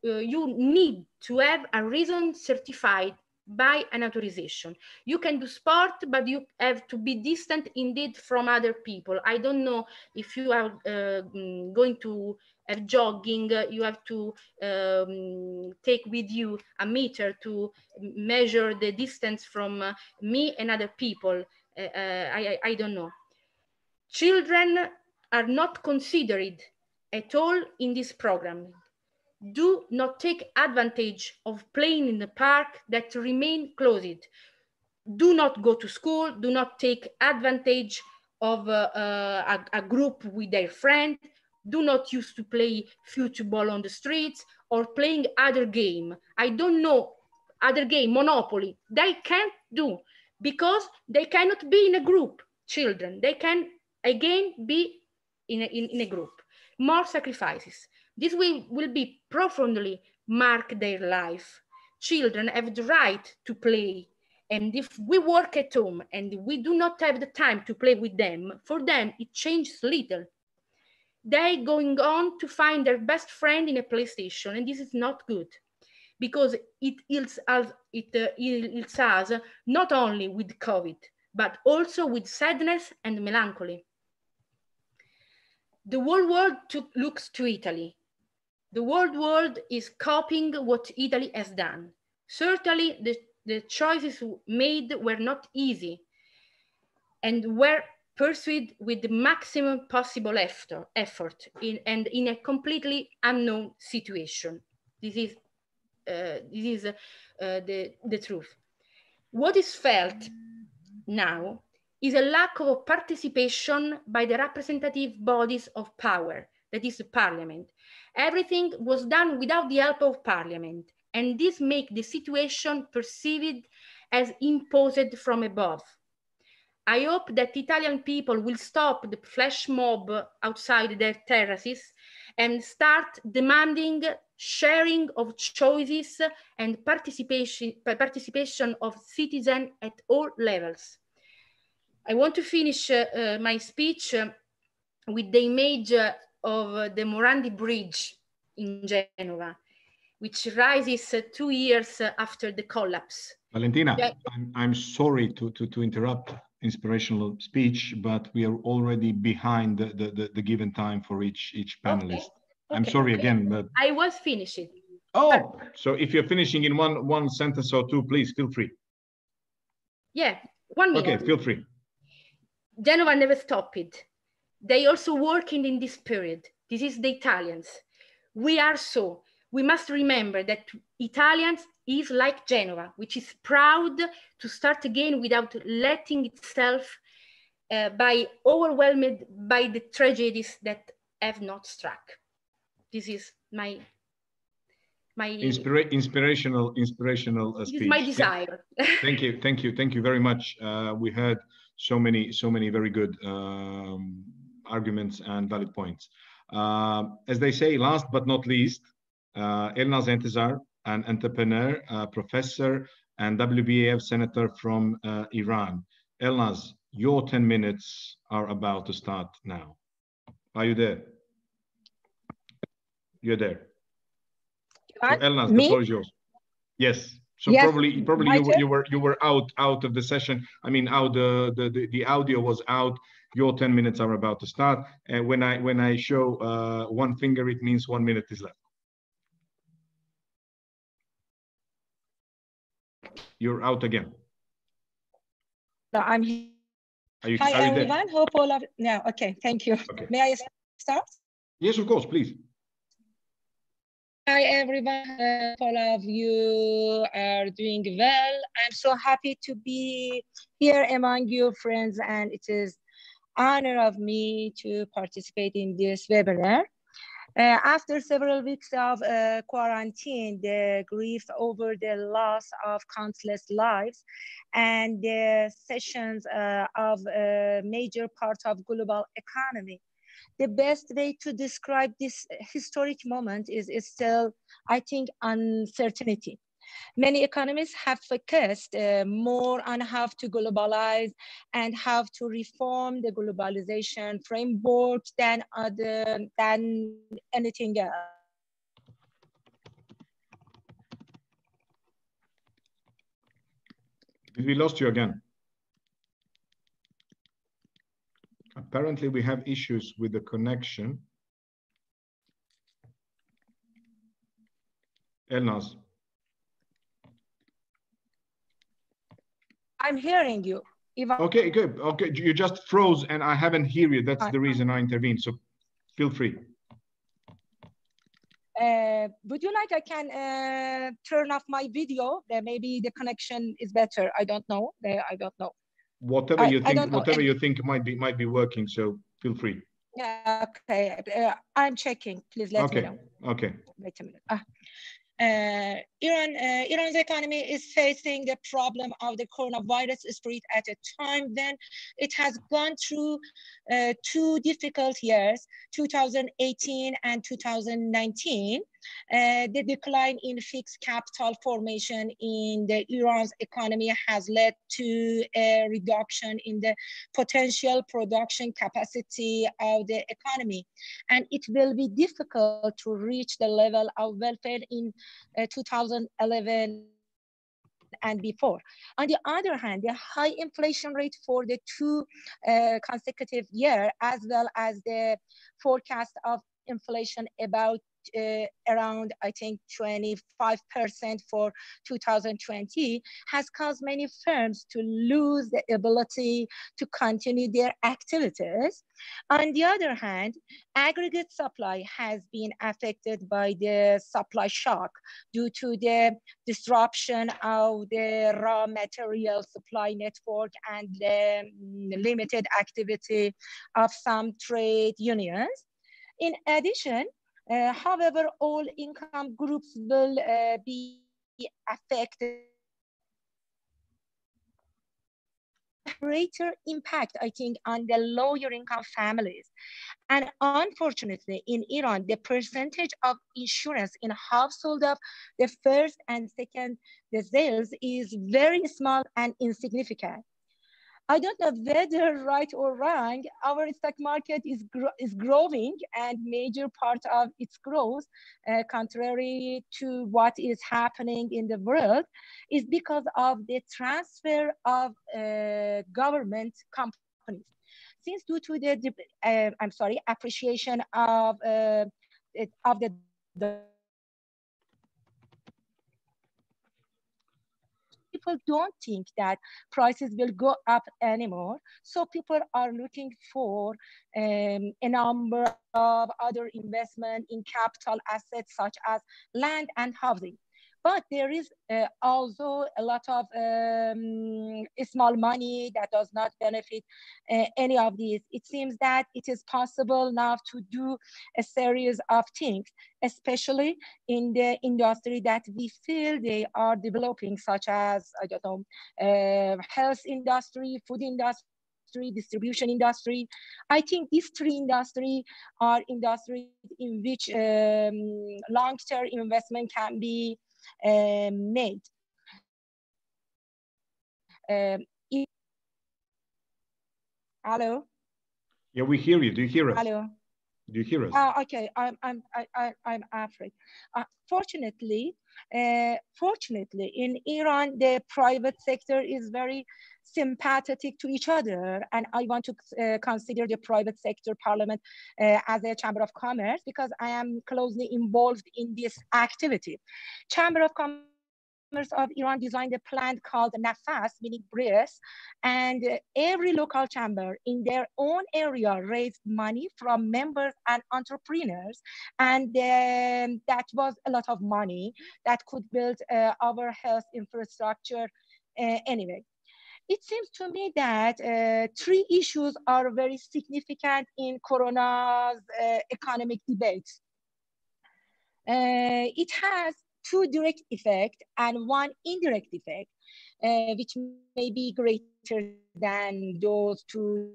need to have a reason certified by an authorization. You can do sport, but you have to be distant indeed from other people. I don't know if you are going to have jogging, you have to take with you a meter to measure the distance from me and other people. I don't know. Children are not considered at all in this program. Do not take advantage of playing in the park that remain closed. Do not go to school. Do not take advantage of a group with their friend. Do not use to play football on the streets or playing other game. I don't know, other game, Monopoly. They can't do because they cannot be in a group. Children, they can again be in a group. More sacrifices. This will be profoundly mark their life. Children have the right to play. And if we work at home and we do not have the time to play with them, for them it changes little. They going on to find their best friend in a PlayStation, and this is not good because it ills us not only with COVID, but also with sadness and melancholy. The whole world looks to Italy. The whole world is copying what Italy has done. Certainly, the choices made were not easy and were pursued with the maximum possible effort in a completely unknown situation. This is the truth. What is felt now is a lack of participation by the representative bodies of power, that is the parliament. Everything was done without the help of parliament, and this makes the situation perceived as imposed from above. I hope that Italian people will stop the flash mob outside their terraces and start demanding sharing of choices and participation of citizens at all levels. I want to finish my speech with the image of the Morandi Bridge in Genova, which rises 2 years after the collapse. Valentina, I'm sorry to interrupt inspirational speech, but we are already behind the given time for each panelist. Okay. I'm sorry again, but I was finishing. Oh, so if you're finishing in one sentence or two, please feel free. Yeah, 1 minute. Okay, feel free. Genova never stopped. They also working in this period. This is the Italians. We must remember that Italians is like Genova, which is proud to start again without letting itself be overwhelmed by the tragedies that have not struck. This is my inspirational speech. This is my desire. Thank you very much. We heard so many very good arguments and valid points. As they say, last but not least, Elnaz Entezar, an entrepreneur, professor, and WBAF senator from Iran. Elnaz, your 10 minutes are about to start now. Are you there? You're there. So Elnaz, the floor is yours. Yes. So yes, probably you were out of the session. I mean, the audio was out. Your 10 minutes are about to start. And when I show one finger, it means 1 minute is left. You're out again. No, I'm here. Hi everyone. Hope all of okay. Thank you. Okay. May I start? Yes, of course, please. Hi everyone, all of you are doing well. I'm so happy to be here among you friends, and it is honor of me to participate in this webinar. After several weeks of quarantine, the grief over the loss of countless lives and the sessions of a major part of global economy, the best way to describe this historic moment is still, I think, uncertainty. Many economists have focused more on how to globalize and how to reform the globalization framework than anything else. We lost you again. Apparently, we have issues with the connection. Elnaz. I'm hearing you. Okay, good. Okay, you just froze and I haven't heard you. That's the reason I intervened. So feel free. Would you like I can turn off my video? Maybe the connection is better. I don't know. I don't know. Whatever you think might be working. So feel free. Yeah. Okay. I'm checking. Please let me know. Okay. Wait a minute. Iran's economy is facing the problem of the coronavirus spread at a time when it has gone through 2 difficult years, 2018 and 2019. The decline in fixed capital formation in Iran's economy has led to a reduction in the potential production capacity of the economy. And it will be difficult to reach the level of welfare in 2011 and before. On the other hand, the high inflation rate for the 2 consecutive years, as well as the forecast of inflation about around, I think, 25% for 2020, has caused many firms to lose the ability to continue their activities. On the other hand, aggregate supply has been affected by the supply shock due to the disruption of the raw material supply network and the limited activity of some trade unions. In addition, however, all income groups will be affected. Greater impact, I think, on the lower income families. And unfortunately, in Iran, the percentage of insurance in household of the first and second deciles is very small and insignificant. I don't know whether right or wrong, our stock market is growing, and major part of its growth, contrary to what is happening in the world, is because of the transfer of government companies. Since due to the appreciation of the people don't think that prices will go up anymore. So people are looking for a number of other investment in capital assets such as land and housing. But there is also a lot of small money that does not benefit any of these. It seems that it is possible now to do a series of things, especially in the industry that we feel they are developing, such as, I don't know, health industry, food industry, distribution industry. I think these 3 industries are industries in which long-term investment can be made. Hello? Yeah, we hear you. Do you hear us? Hello? Do you hear us? Okay, I'm afraid. Fortunately, in Iran, the private sector is very sympathetic to each other, and I want to consider the private sector parliament as a chamber of commerce because I am closely involved in this activity. Chamber of Commerce of Iran designed a plan called Nafas, meaning breath, and every local chamber in their own area raised money from members and entrepreneurs, and that was a lot of money that could build our health infrastructure anyway. It seems to me that 3 issues are very significant in Corona's economic debates. It has two direct effects and one indirect effect, which may be greater than those two.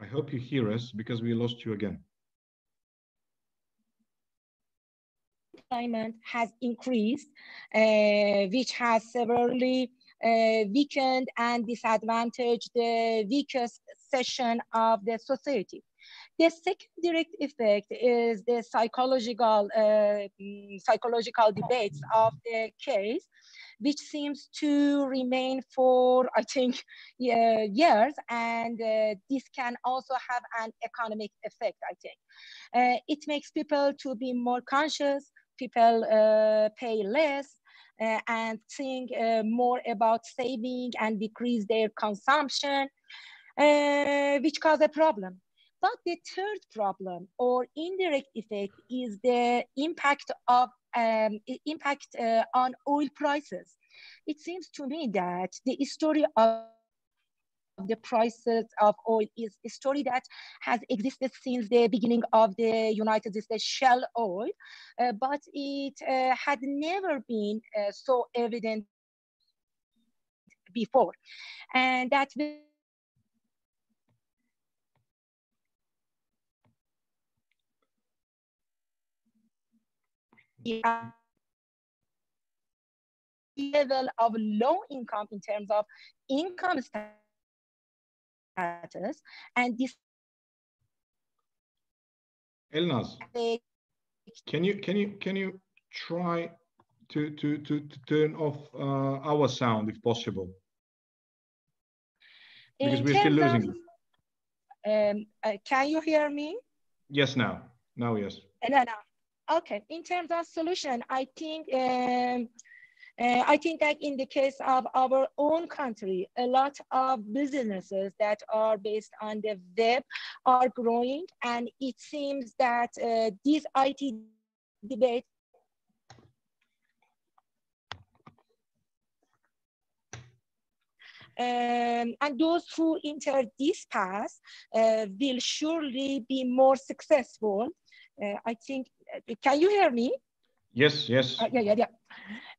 I hope you hear us because we lost you again. Employment has increased, which has severely weakened and disadvantaged the weakest section of the society. The second direct effect is the psychological debates of the case, which seems to remain for, I think, years, and this can also have an economic effect, I think. It makes people to be more conscious, people pay less, and think more about saving and decrease their consumption, which cause a problem. But the third problem or indirect effect is the impact of on oil prices. It seems to me that the story of the prices of oil is a story that has existed since the beginning of the United States shale oil, but it had never been so evident before. And that level of low income in terms of income status, and this Elnaz, can you try to turn off our sound if possible? Because we're still losing you. Can you hear me? Yes, now yes. No. Okay. In terms of solution, I think that in the case of our own country, a lot of businesses that are based on the web are growing, and it seems that these IT debates and those who enter this path will surely be more successful. I think, can you hear me? Yes. Yeah.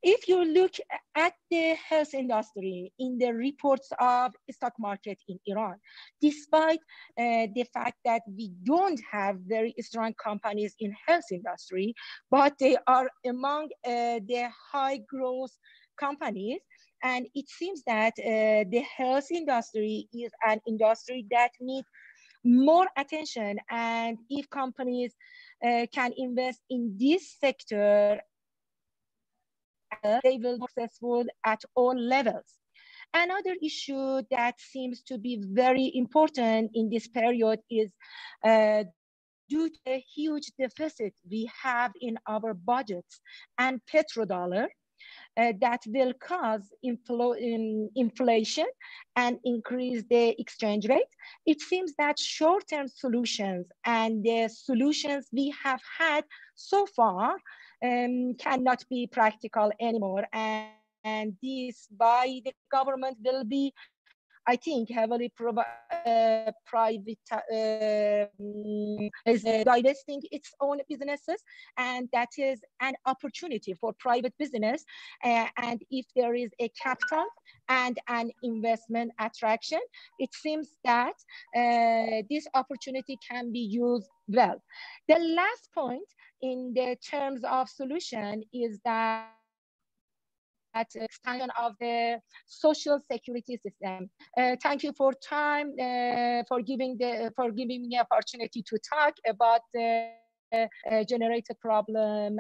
If you look at the health industry in the reports of stock market in Iran, despite the fact that we don't have very strong companies in health industry, but they are among the high growth companies. And it seems that the health industry is an industry that needs more attention. And if companies can invest in this sector, they will be successful at all levels. Another issue that seems to be very important in this period is due to the huge deficit we have in our budgets and petrodollar, that will cause inflation and increase the exchange rate. It seems that short-term solutions and the solutions we have had so far cannot be practical anymore. And this by the government will be, I think, heavily divesting its own businesses, and that is an opportunity for private business. And if there is a capital and an investment attraction, it seems that this opportunity can be used well. The last point in the terms of solution is that expansion of the social security system. Thank you for time, for giving me opportunity to talk about the generated problem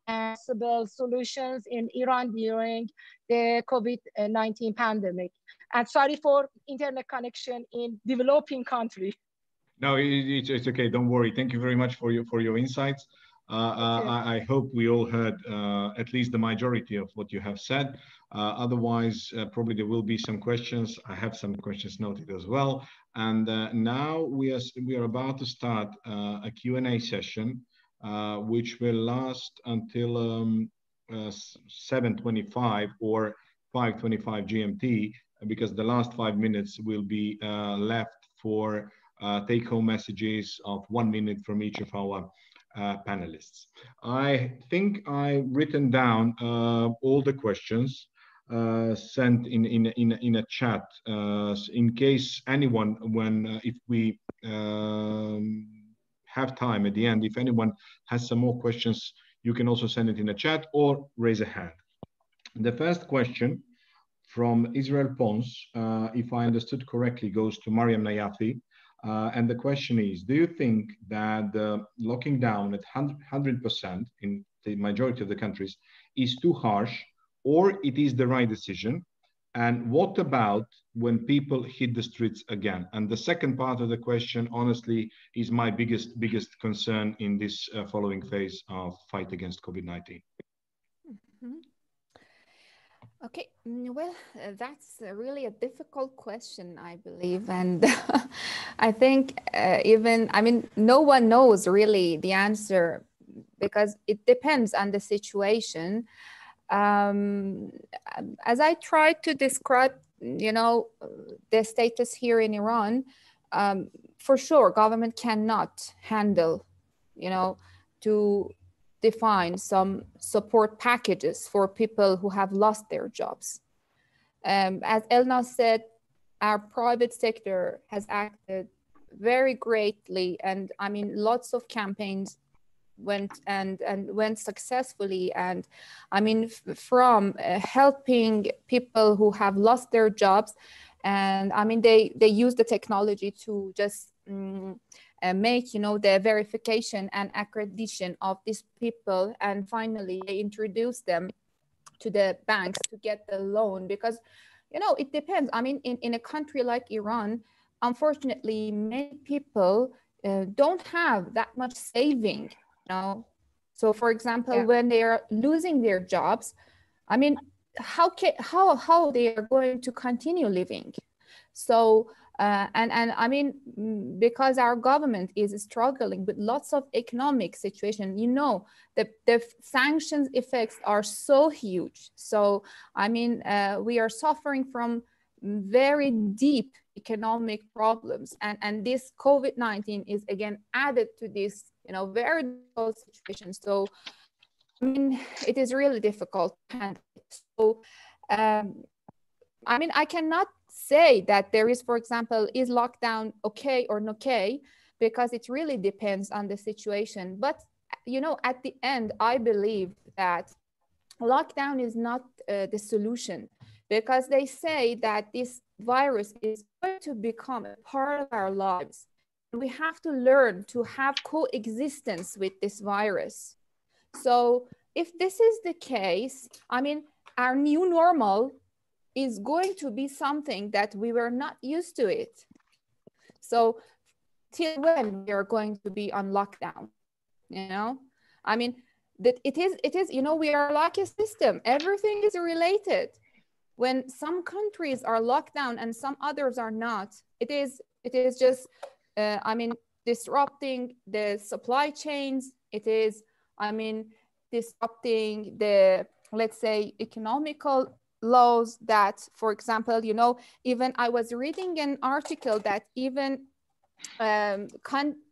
and possible solutions in Iran during the COVID-19 pandemic. And sorry for internet connection in developing country. No, it's okay. Don't worry. Thank you very much for your insights. I hope we all heard at least the majority of what you have said. Otherwise, probably there will be some questions. I have some questions noted as well. And now we are about to start a Q&A session, which will last until 7:25 or 5:25 GMT, because the last 5 minutes will be left for take-home messages of 1 minute from each of our panelists. I think I've written down all the questions sent in a chat in case anyone, if we have time at the end, if anyone has some more questions, you can also send it in a chat or raise a hand. The first question from Israel Pons, if I understood correctly, goes to Mariam Nayafi. And the question is, do you think that the locking down at 100% in the majority of the countries is too harsh, or it is the right decision? And what about when people hit the streets again? And the second part of the question, honestly, is my biggest concern in this following phase of fight against COVID-19. Okay, well, that's really a difficult question, I believe. And I think no one knows really the answer because it depends on the situation. As I tried to describe, the status here in Iran, for sure, government cannot handle, to define some support packages for people who have lost their jobs. As Elna said, our private sector has acted very greatly, and lots of campaigns went successfully, and from helping people who have lost their jobs, and they use the technology to just make the verification and accreditation of these people, and finally they introduce them to the banks to get the loan, because it depends. In a country like Iran, unfortunately many people don't have that much saving, so for example, when they are losing their jobs, how they are going to continue living? So because our government is struggling with lots of economic situation, the sanctions effects are so huge. So we are suffering from very deep economic problems, and this COVID-19 is again added to this very difficult situation. So it is really difficult to handle. So I cannot say that there is, for example, is lockdown okay or not okay, because it really depends on the situation. But at the end, I believe that lockdown is not the solution, because they say that this virus is going to become a part of our lives. We have to learn to have coexistence with this virus. So if this is the case, our new normal is going to be something that we were not used to it. So till when we are going to be on lockdown, that it is, we are like a system. Everything is related. When some countries are locked down and some others are not, it is just, disrupting the supply chains. It is, disrupting the, let's say, economical laws that, for example, even I was reading an article that even,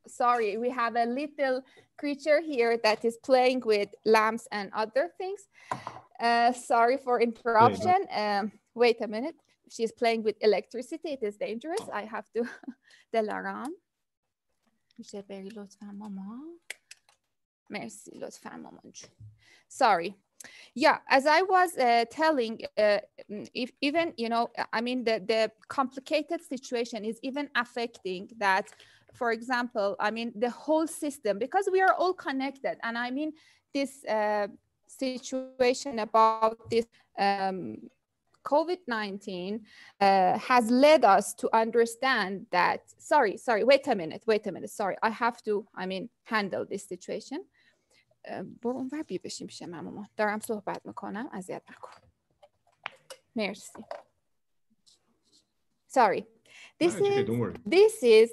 sorry, we have a little creature here that is playing with lamps and other things. Sorry for interruption. Wait a minute. She's playing with electricity. It is dangerous. I have to دلارم. میشه بری لطفا ماما. مرسی لطفا مامان. Sorry. Yeah, as I was telling, if even, the complicated situation is even affecting that, for example, the whole system, because we are all connected. And this situation about this COVID-19 has led us to understand that, sorry, wait a minute, sorry, I have to, handle this situation. برو اونور بی بشیم پیش من مامان دارم صحبت میکنم اذیت نکن مرسی sorry this is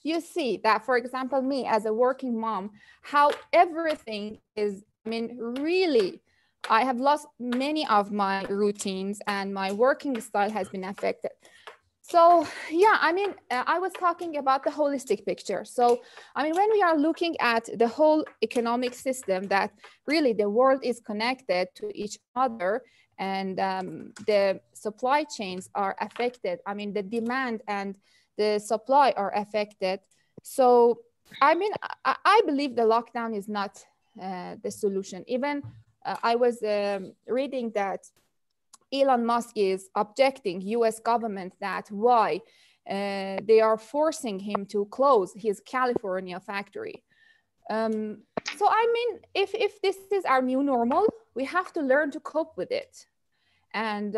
you see that, for example, me as a working mom, how everything is, really I have lost many of my routines and my working style has been affected. So yeah, I mean, I was talking about the holistic picture. So, I mean, when we are looking at the whole economic system, that really the world is connected to each other, and the supply chains are affected. I mean, the demand and the supply are affected. So, I mean, I believe the lockdown is not the solution. Even I was reading that Elon Musk is objecting US government that why they are forcing him to close his California factory. So I mean, if this is our new normal, we have to learn to cope with it. And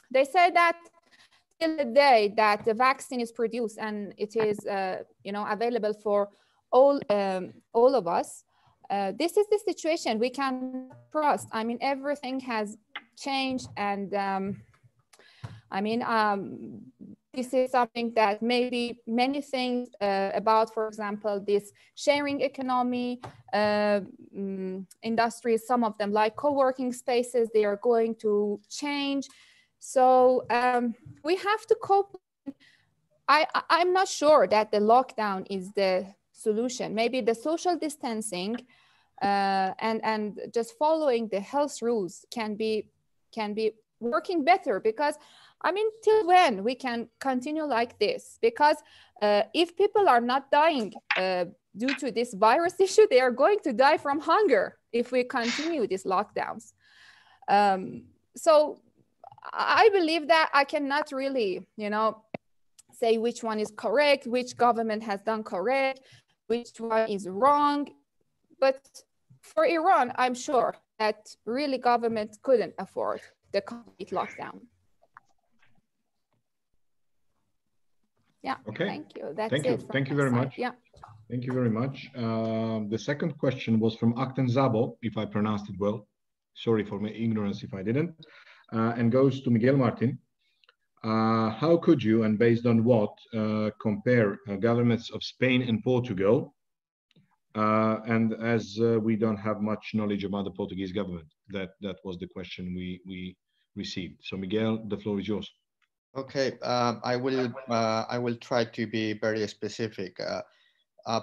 they say that till the day that the vaccine is produced and it is you know, available for all of us, this is the situation we can trust. I mean, everything has changed, and I mean, this is something that maybe many things about, for example, this sharing economy industries, some of them like co-working spaces, they are going to change. So we have to cope. I'm not sure that the lockdown is the solution. Maybe the social distancing and just following the health rules can be working better, because I mean, till when we can continue like this? Because if people are not dying due to this virus issue, they are going to die from hunger if we continue these lockdowns. So I believe that I cannot really, you know, say which one is correct, which government has done correct, which one is wrong. But for Iran, I'm sure that really government couldn't afford the complete lockdown. Yeah, okay. Thank you. That's it. Thank you very much. Yeah. Thank you very much. The second question was from Akten Zabo, if I pronounced it well. Sorry for my ignorance if I didn't. And goes to Miguel Martin. How could you, and based on what, compare governments of Spain and Portugal? And as we don't have much knowledge about the Portuguese government, that was the question we received. So Miguel, the floor is yours. Okay, I will try to be very specific.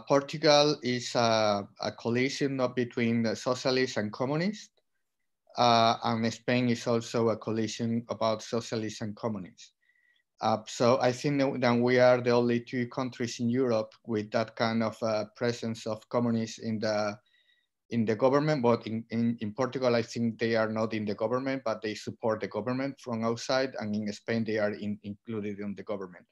Portugal is a coalition between the socialists and communists, and Spain is also a coalition about socialists and communists. So I think that we are the only two countries in Europe with that kind of presence of communists in the government. But in Portugal, I think they are not in the government, but they support the government from outside. And in Spain, they are included in the government.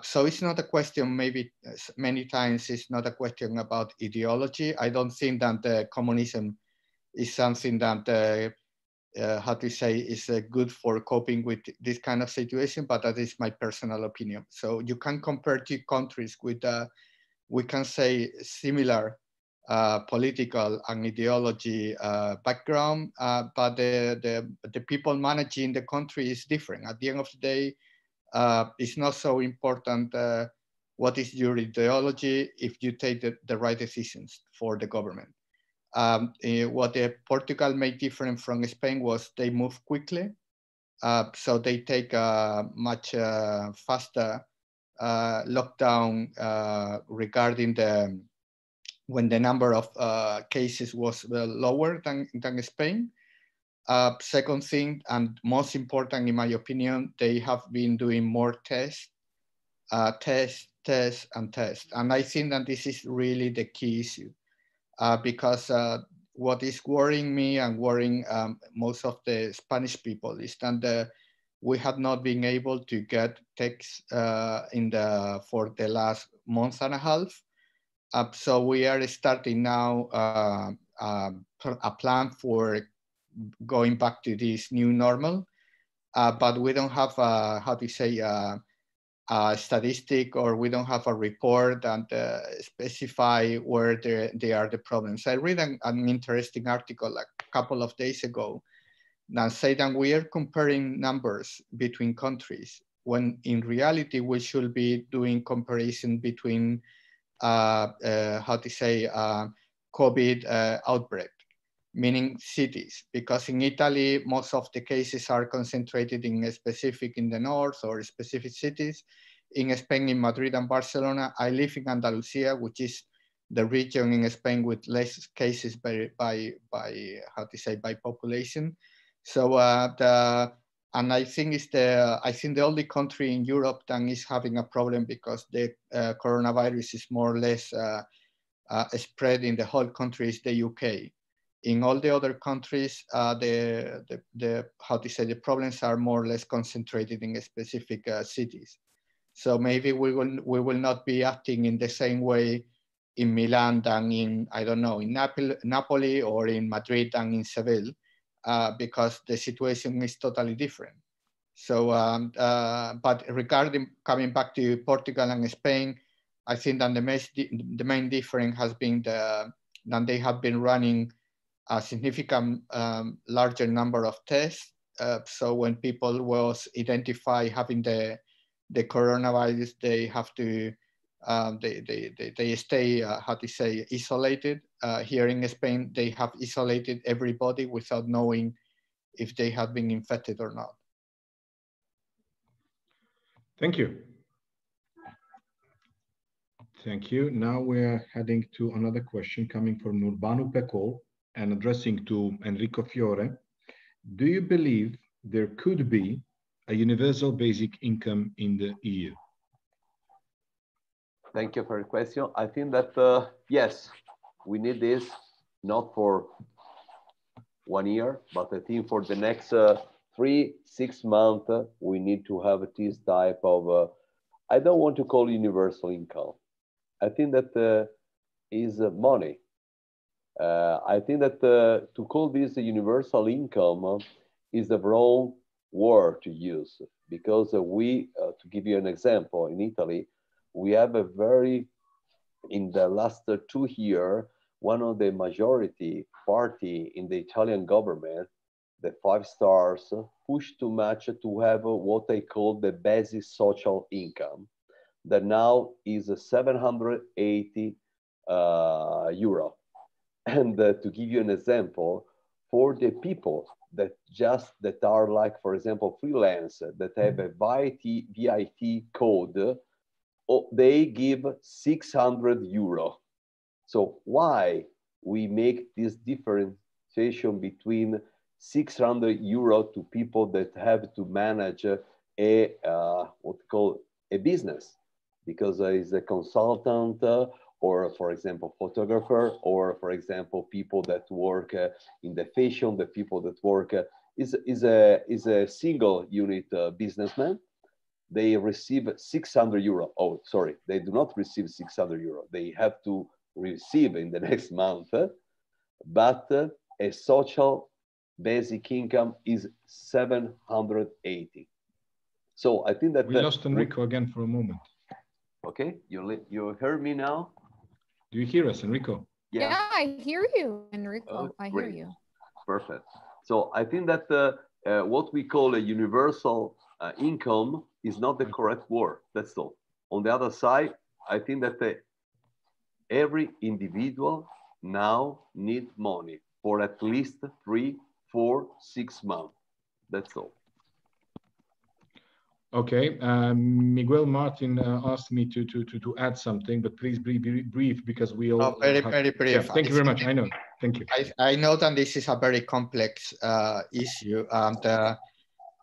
So it's not a question, maybe many times it's not a question about ideology. I don't think that communism is something that how to say, is good for coping with this kind of situation, but that is my personal opinion. So you can compare two countries with, we can say, similar political and ideology background, but the people managing the country is different. At the end of the day, it's not so important what is your ideology if you take the right decisions for the government. What Portugal made different from Spain was they move quickly. So they take a much faster lockdown regarding when the number of cases was lower than Spain. Second thing, and most important in my opinion, they have been doing more tests. And I think that this is really the key issue. Because what is worrying me and worrying most of the Spanish people is that we have not been able to get tests for the last month and a half. So we are starting now a plan for going back to this new normal, but we don't have how to say a statistic, or we don't have a report that specify where they are the problems. I read an interesting article like a couple of days ago that said that we are comparing numbers between countries when in reality we should be doing comparison between, how to say, COVID outbreak. meaning cities, because in Italy, most of the cases are concentrated in the north or specific cities. In Spain, in Madrid and Barcelona, I live in Andalusia, which is the region in Spain with less cases by population. So and I think the only country in Europe that is having a problem because the coronavirus is more or less spread in the whole country is the UK. In all the other countries, the problems are more or less concentrated in specific cities. So maybe we will not be acting in the same way in Milan than in, I don't know, in Napoli or in Madrid than in Seville, because the situation is totally different. So, but regarding coming back to Portugal and Spain, I think that the main difference has been that they have been running a significant larger number of tests. So when people was identified having the coronavirus, they have to they stay isolated. Here in Spain, they have isolated everybody without knowing if they have been infected or not. Thank you. Thank you. Now we're heading to another question coming from Nurbanu Pecol and addressing to Enrico Fiore. Do you believe there could be a universal basic income in the EU? Thank you for your question. I think that, yes, we need this, not for 1 year, but I think for the next 3-6 months, we need to have this type of, I don't want to call universal income. I think that is money. I think that to call this a universal income is the wrong word to use, because to give you an example, in Italy, we have in the last 2 years, one of the majority party in the Italian government, the 5 stars, pushed too much to have what they call the basic social income, that now is 780 euro. And to give you an example, for the people that are like, for example, freelance, that have a VIT code, they give 600 euro. So why we make this differentiation between 600 euro to people that have to manage a business, because there is a consultant or, for example, photographer, or, for example, people that work in the fashion, the people that work is a single unit businessman. They receive 600 euro. Oh, sorry, they do not receive 600 euro. They have to receive in the next month, but a social basic income is 780. So I think that we lost Enrico again for a moment. Okay, you heard me now? Do you hear us, Enrico? Yeah, I hear you, Enrico. Oh, I hear you. Perfect. So I think that what we call a universal income is not the correct word. That's all. On the other side, I think that every individual now needs money for at least 3, 4, 6 months. That's all. Okay, Miguel Martin asked me to add something, but please be brief, because we all very brief. Yeah, thank you very much. I know. Thank you. I know that this is a very complex issue, and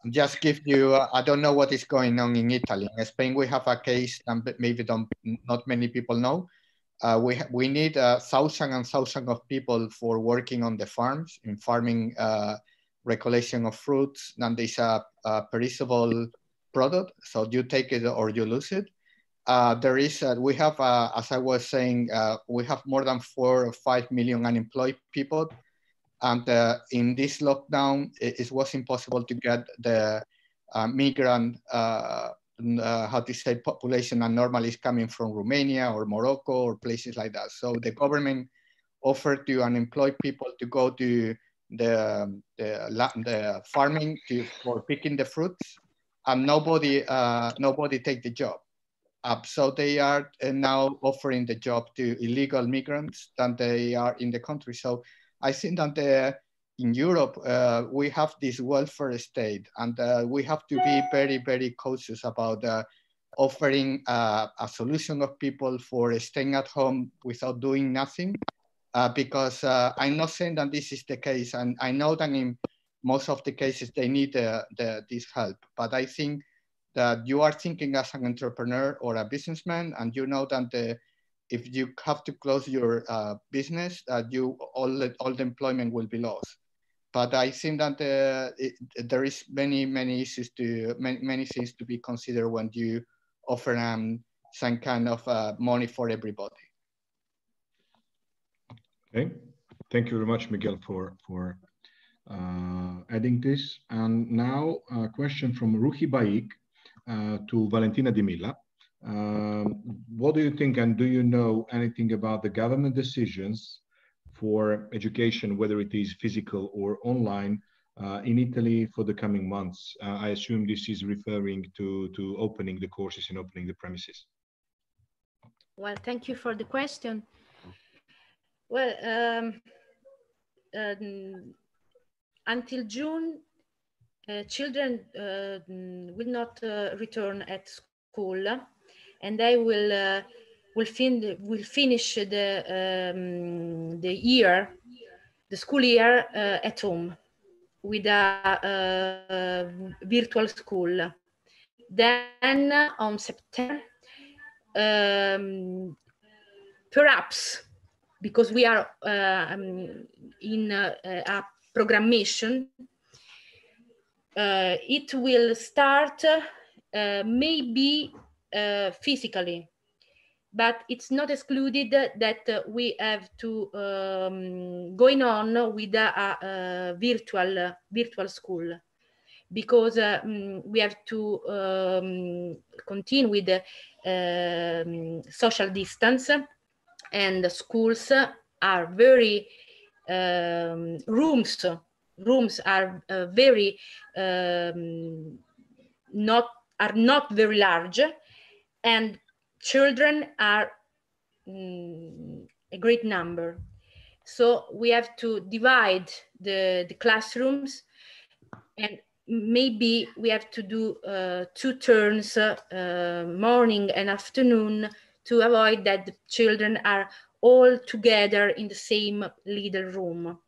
just give you, I don't know what is going on in Italy. In Spain, we have a case that maybe not many people know. We need thousands and thousands of people for working on the farms, in farming, recollection of fruits, and there's a perishable product, so you take it or you lose it. We have, as I was saying, we have more than 4 or 5 million unemployed people. And in this lockdown, it was impossible to get the migrant, population that normally is coming from Romania or Morocco or places like that. So the government offered to unemployed people to go to the farming for picking the fruits, and nobody take the job. So they are now offering the job to illegal migrants that they are in the country. So I think that in Europe, we have this welfare state, and we have to be very, very cautious about offering a solution of people for staying at home without doing nothing, because I'm not saying that this is the case, and I know that in most of the cases they need this help, but I think that you are thinking as an entrepreneur or a businessman, and you know that if you have to close your business, all the employment will be lost. But I think that there is many things to be considered when you offer some kind of money for everybody. Okay, thank you very much, Miguel, for adding this. And now a question from Ruhi Baik to Valentina Di Milla. What do you think, and do you know anything about the government decisions for education, whether it is physical or online, in Italy for the coming months? I assume this is referring to opening the courses and opening the premises. Well, thank you for the question. Well, until June, children will not return at school, and they will finish the school year at home with a virtual school. Then on September, perhaps, because we are in a programmation, it will start maybe physically, but it's not excluded that we have to going on with a virtual school, because we have to continue with the social distance, and the schools are very rooms are very not very large, and children are a great number. So we have to divide the classrooms, and maybe we have to do 2 turns, morning and afternoon, to avoid that the children are all together in the same little room.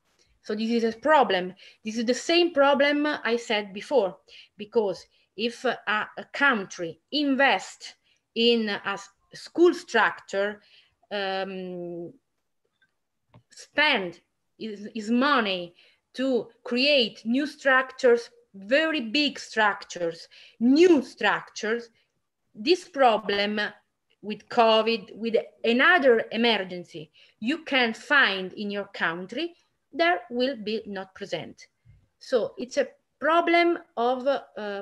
So this is a problem. This is the same problem I said before, because if a country invests in a school structure, spend his money to create new structures, very big structures, new structures, this problem with COVID, with another emergency you can find in your country, there will be not present. So it's a problem of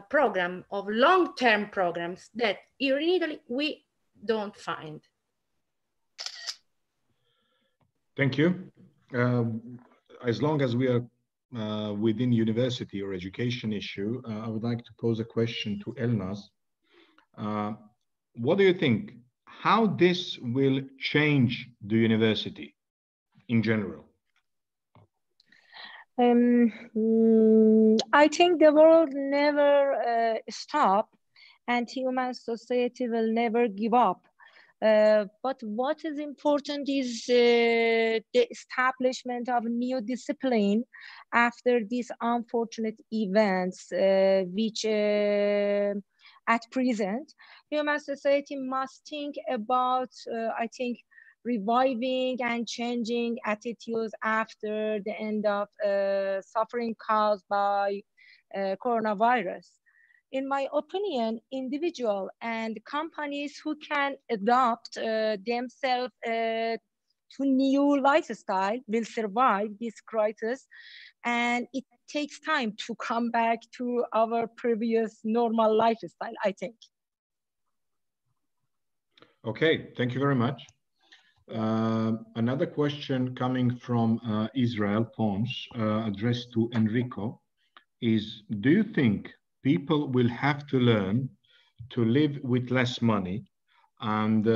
program, of long-term programs that here in Italy we don't find. Thank you. As long as we are within university or education issue, I would like to pose a question to Elnaz. What do you think? How this will change the university in general? I think the world never stop, and human society will never give up. But what is important is the establishment of new discipline after these unfortunate events, which at present, human society must think about, I think, reviving and changing attitudes after the end of suffering caused by coronavirus. In my opinion, individuals and companies who can adopt themselves to new lifestyle will survive this crisis, and it takes time to come back to our previous normal lifestyle, I think. Okay, thank you very much. Another question coming from Israel Pons, addressed to Enrico, is: do you think people will have to learn to live with less money? And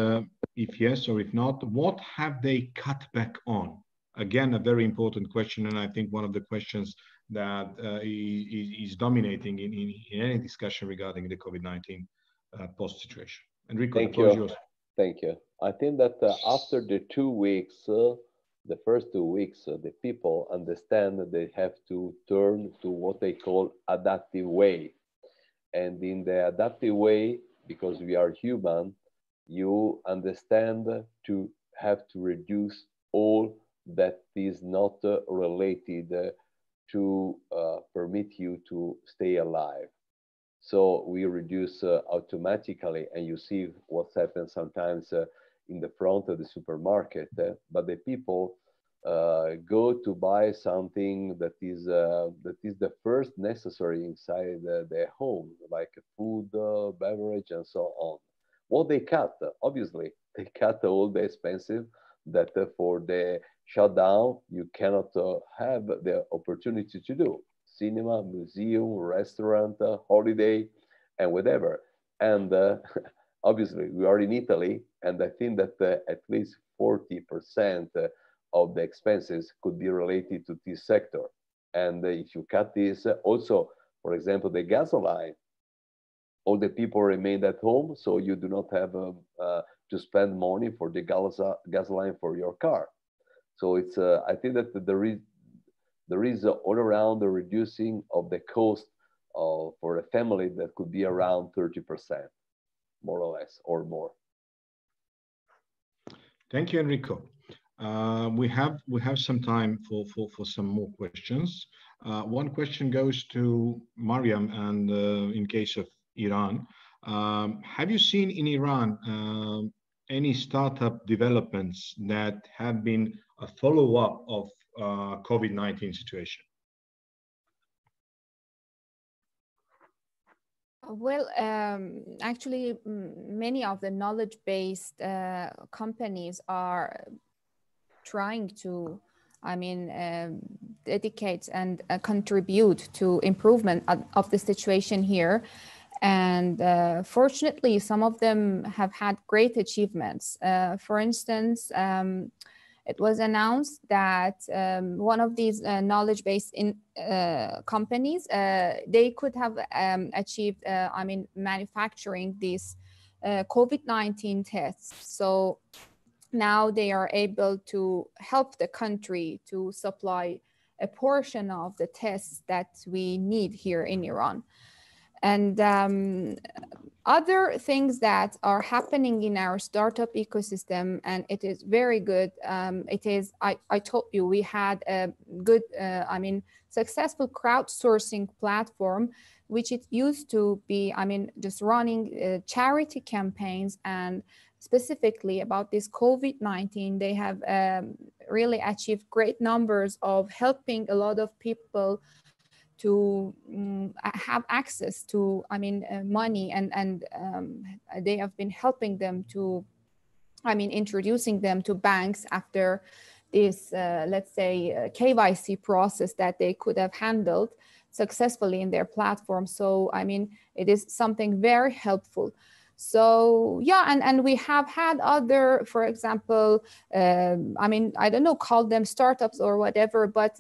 if yes or if not, what have they cut back on? again, a very important question, and I think one of the questions that is dominating in any discussion regarding the COVID-19 post situation. Enrico, the floor is yours. Thank you. I think that after the 2 weeks, the first 2 weeks, the people understand that they have to turn to what they call adaptive way. And in the adaptive way, because we are human, you understand to have to reduce all that is not related to permit you to stay alive. So we reduce automatically, and you see what's happened sometimes in the front of the supermarket, but the people go to buy something that is the first necessary inside their home, like food, beverage, and so on. What they cut, obviously, they cut all the expensive that for the shutdown you cannot have the opportunity to do. Cinema, museum, restaurant, holiday, and whatever. And obviously, we are in Italy, and I think that at least 40% of the expenses could be related to this sector. And if you cut this, also, for example, the gasoline, all the people remain at home, so you do not have to spend money for the gasoline for your car. So it's, I think that there is all around the reducing of the cost for a family that could be around 30%, more or less, or more. Thank you, Enrico. We have some time for some more questions. One question goes to Mariam, and in case of Iran, have you seen in Iran any startup developments that have been a follow-up of COVID-19 situation? Well, actually, many of the knowledge-based companies are trying to, dedicate and contribute to improvement of the situation here. And fortunately, some of them have had great achievements. For instance, it was announced that one of these knowledge-based companies, they could have achieved, manufacturing these COVID-19 tests. So now they are able to help the country to supply a portion of the tests that we need here in Iran. And other things that are happening in our startup ecosystem, and it is very good. It is, I told you, we had a good, successful crowdsourcing platform, which it used to be, just running charity campaigns. And specifically about this COVID-19, they have really achieved great numbers of helping a lot of people to have access to, money, and they have been helping them to, introducing them to banks after this, let's say, KYC process that they could have handled successfully in their platform. So, it is something very helpful. So yeah, and we have had other, for example, I don't know, call them startups or whatever, but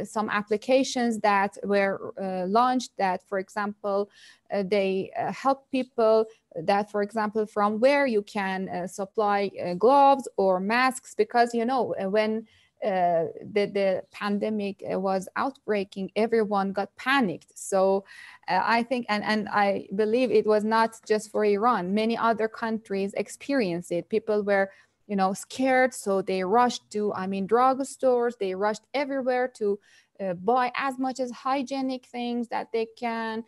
some applications that were launched that, for example, they help people that, for example, from where you can supply gloves or masks, because, when the pandemic was outbreaking, everyone got panicked. So I think, and I believe it was not just for Iran, many other countries experienced it. People were, scared, so they rushed to, drugstores, they rushed everywhere to buy as much as hygienic things that they can,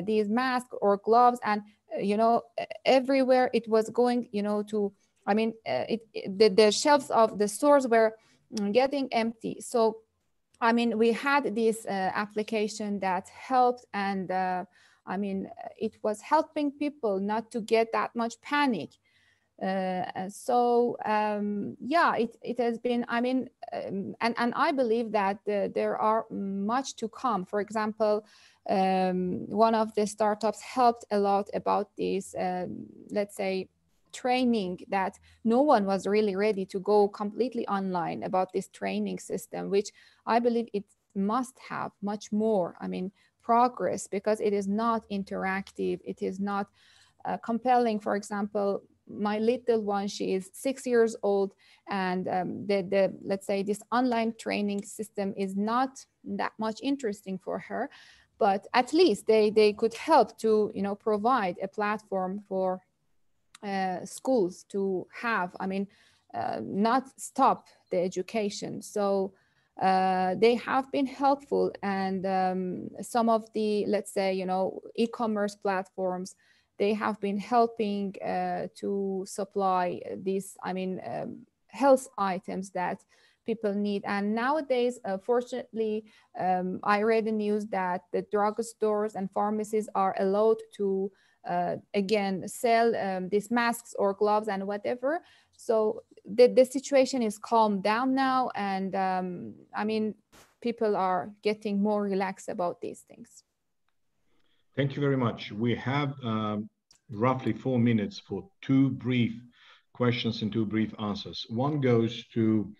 these masks or gloves, and, everywhere it was going, to, the shelves of the stores were getting empty. So, we had this application that helped, and it was helping people not to get that much panic. So yeah, it has been, and I believe that there are much to come. For example, one of the startups helped a lot about this, let's say, training that no one was really ready to go completely online about this training system, which I believe it must have much more, I mean, progress, because it is not interactive, it is not compelling. For example, my little one, she is 6 years old, and let's say this online training system is not that much interesting for her, but at least they could help to, you know, provide a platform for schools to have, I mean, not stop the education. So they have been helpful, and some of the, let's say, you know, e-commerce platforms, they have been helping to supply these, I mean, health items that people need. And nowadays, fortunately, I read the news that the drugstores and pharmacies are allowed to again sell these masks or gloves and whatever. So the situation is calmed down now, and I mean, people are getting more relaxed about these things. Thank you very much. We have roughly 4 minutes for 2 brief questions and 2 brief answers. One goes to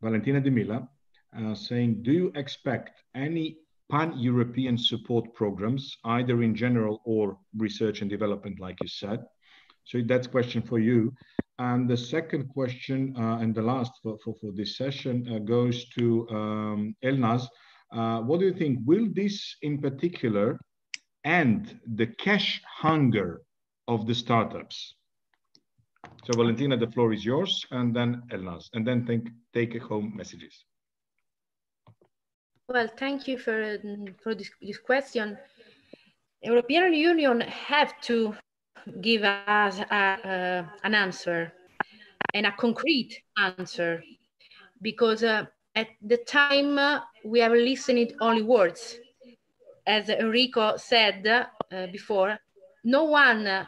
Valentina De Milla, saying, do you expect any pan-European support programs, either in general or research and development, like you said? So that's a question for you. And the second question, and the last for this session, goes to Elnaz. What do you think? Will this in particular end the cash hunger of the startups? So Valentina, the floor is yours, and then Elnaz, and then take home messages. Well, thank you for this question. European Union have to give us an answer, and a concrete answer, because at the time we have listened only words. As Enrico said before, no one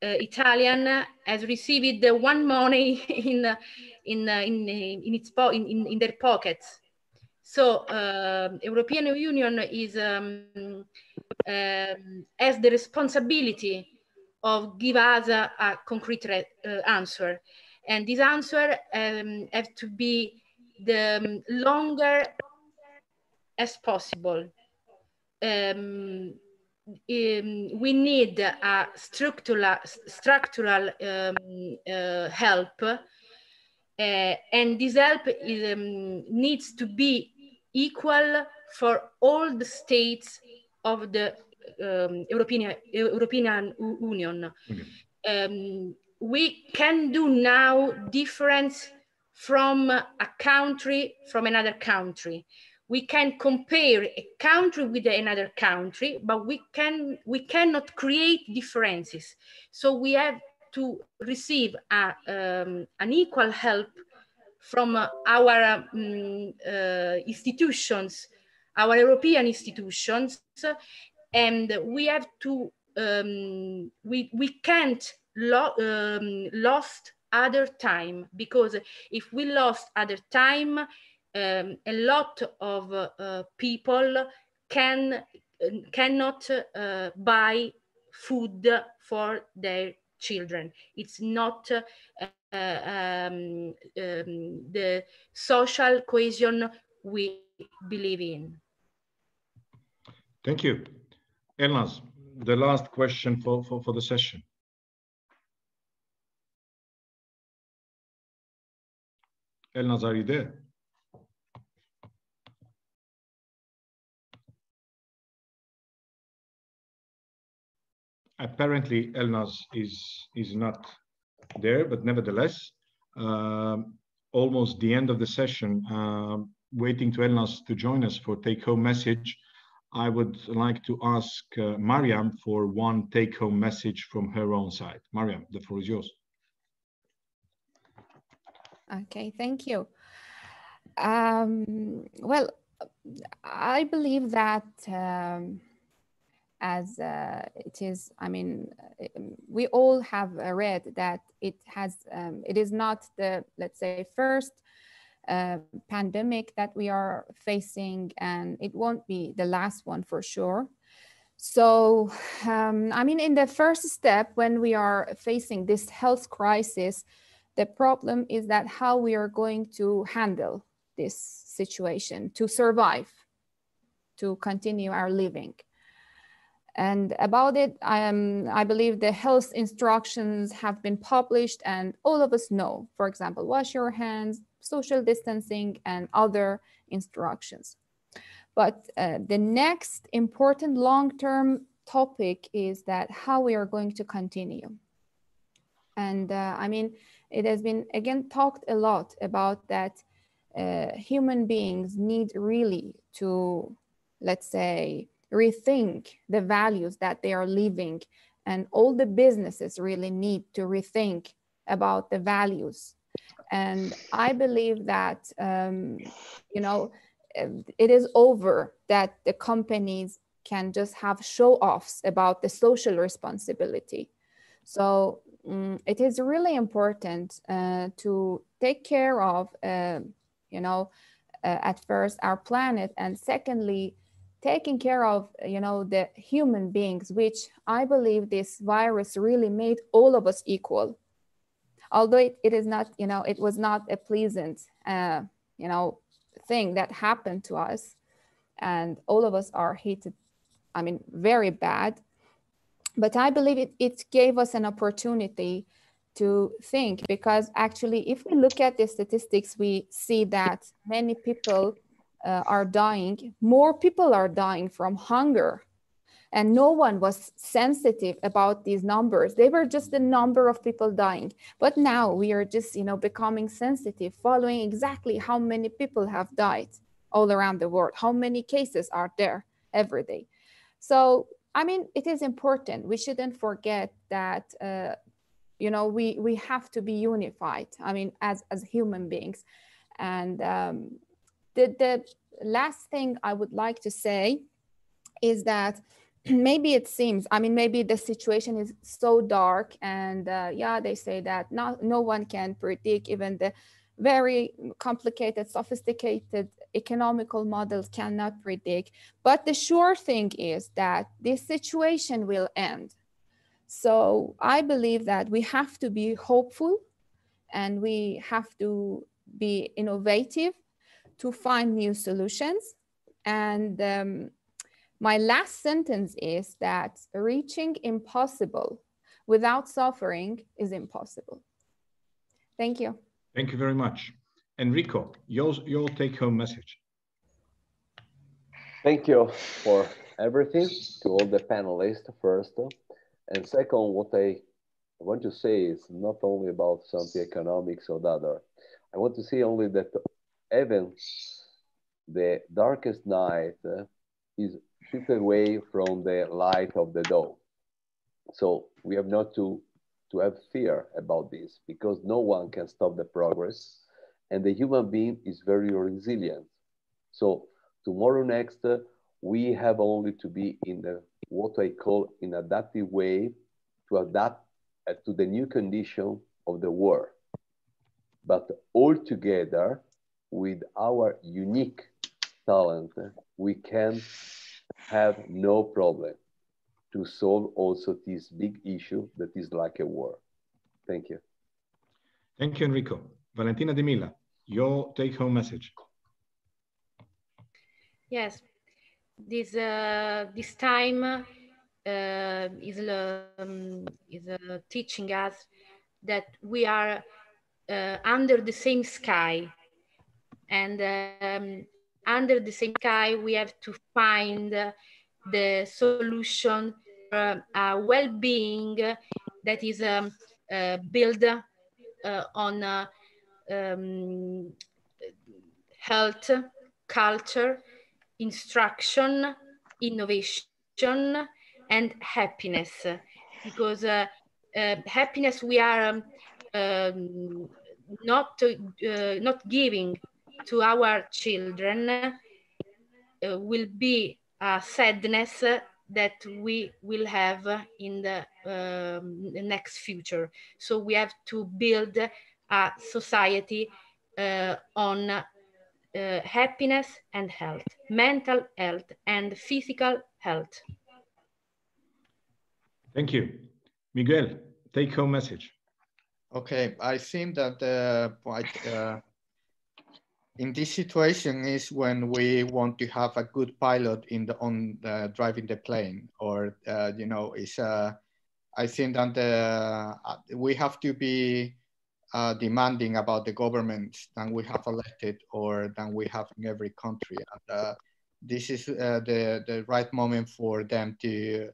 Italian has received the one money in their pockets. So European Union is has the responsibility of give us a concrete answer, and this answer have to be the longer as possible. We need a structural help, and this help is, needs to be equal for all the states of the European Union. Okay. We can do now difference from a country from another country. We can compare a country with another country, but we cannot create differences. So we have to receive an equal help from our institutions, our European institutions, and we have to, we can't lost other time, because if we lost other time, a lot of people cannot buy food for their children. It's not the social cohesion we believe in. Thank you. Elnaz, the last question for the session. Elnaz, are you there? Apparently, Elnaz is not there, but nevertheless, almost the end of the session, waiting to Elnaz to join us for take-home message, I would like to ask Mariam for one take-home message from her own side. Mariam, the floor is yours. Okay, thank you. Well, I believe that as it is, I mean, we all have read that it is not the, let's say, first pandemic that we are facing, and it won't be the last one for sure. So, I mean, in the first step, when we are facing this health crisis, the problem is that how we are going to handle this situation to survive, to continue our living. And about it, I believe the health instructions have been published and all of us know, for example, wash your hands, social distancing, and other instructions. But the next important long-term topic is that how we are going to continue. And I mean, it has been, again, talked a lot about that human beings need really to, let's say, rethink the values that they are living. And all the businesses really need to rethink about the values. And I believe that, you know, it is over that the companies can just have show-offs about the social responsibility. So it is really important to take care of, you know, at first our planet, and secondly, taking care of, you know, the human beings, which I believe this virus really made all of us equal. Although it is not, you know, it was not a pleasant, you know, thing that happened to us, and all of us are hated, I mean, very bad. But I believe it gave us an opportunity to think, because actually, if we look at the statistics, we see that many people are dying. More people are dying from hunger. And no one was sensitive about these numbers. They were just the number of people dying. But now we are just, you know, becoming sensitive, following exactly how many people have died all around the world, how many cases are there every day. So, I mean, it is important. We shouldn't forget that, you know, we have to be unified, I mean, as human beings. And the last thing I would like to say is that maybe it seems, I mean, maybe the situation is so dark, and yeah, they say that no one can predict, even the very complicated, sophisticated economical models cannot predict. But the sure thing is that this situation will end. So I believe that we have to be hopeful, and we have to be innovative to find new solutions. And my last sentence is that reaching impossible without suffering is impossible. Thank you. Thank you very much. Enrico, your take-home message. Thank you for everything to all the panelists first. And second, what I want to say is not only about something economics or the other. I want to say only that even the darkest night is stripped away from the light of the dawn. So we have not to have fear about this, because no one can stop the progress, and the human being is very resilient. So tomorrow next, we have only to be in what I call an adaptive way to adapt to the new condition of the world. But all together, with our unique talent, we can have no problem to solve also this big issue that is like a war. Thank you. Thank you, Enrico. Valentina De Mila, your take-home message. Yes, this time is teaching us that we are under the same sky, and under the same sky we have to find the solution for a well-being that is built on health, culture, instruction, innovation, and happiness. Because happiness we are not giving to our children will be a sadness that we will have in the next future. So we have to build a society on happiness and health, mental health and physical health. Thank you. Miguel, take home message. Okay, I think that in this situation is when we want to have a good pilot on driving the plane, or you know, I think that we have to be demanding about the governments than we have elected or than we have in every country. And this is the right moment for them to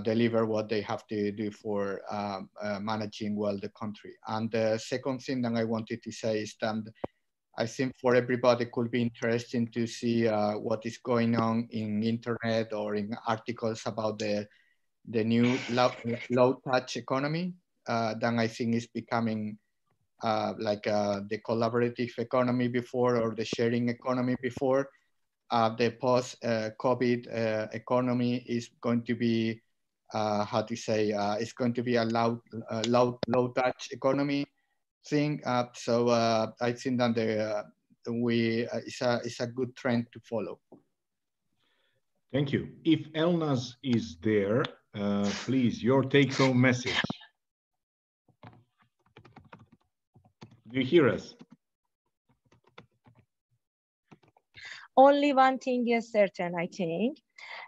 deliver what they have to do for managing well the country. And the second thing that I wanted to say is that I think for everybody could be interesting to see what is going on in internet or in articles about the new low touch economy. Then I think is becoming like the collaborative economy before, or the sharing economy before. The post-COVID economy is going to be, how to say, it's going to be a low touch economy thing. So I think that it's a good trend to follow. Thank you. If Elnaz is there, please, your take-home message. Do you hear us? Only one thing is certain, I think.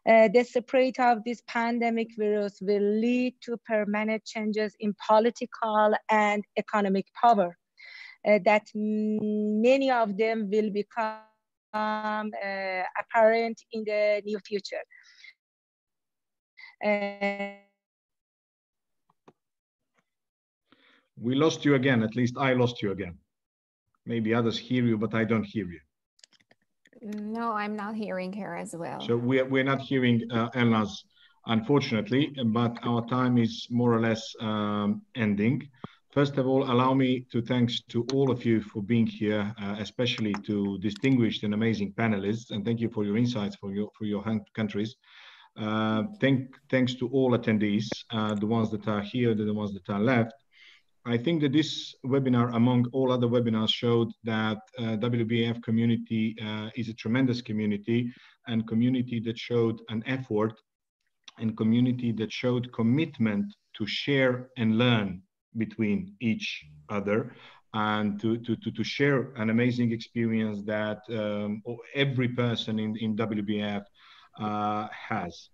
The spread of this pandemic virus will lead to permanent changes in political and economic power, that many of them will become apparent in the near future. We lost you again. At least I lost you again. Maybe others hear you, but I don't hear you. No, I'm not hearing her as well. So we're not hearing Elnaz, unfortunately, but our time is more or less ending. First of all, allow me to thanks to all of you for being here, especially to distinguished and amazing panelists, and thank you for your insights for your countries. Thanks to all attendees, the ones that are here, the ones that are left. I think that this webinar, among all other webinars, showed that WBAF community is a tremendous community, and community that showed an effort, and community that showed commitment to share and learn between each other, and to share an amazing experience that every person in WBAF has.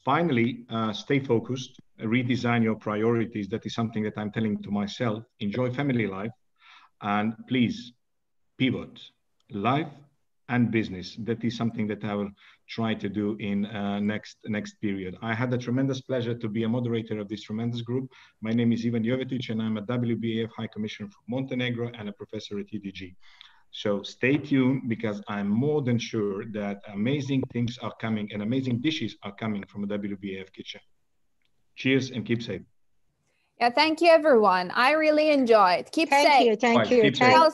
Finally, stay focused, redesign your priorities. That is something that I'm telling to myself. Enjoy family life, and please pivot life and business. That is something that I will try to do in next period. I had a tremendous pleasure to be a moderator of this tremendous group. My name is Ivan Jovetic, and I'm a WBAF High Commissioner for Montenegro and a professor at EDG. So stay tuned, because I'm more than sure that amazing things are coming and amazing dishes are coming from a WBAF kitchen. Cheers and keep safe. Yeah, thank you, everyone. I really enjoyed. Keep safe. Thank you. Keep safe.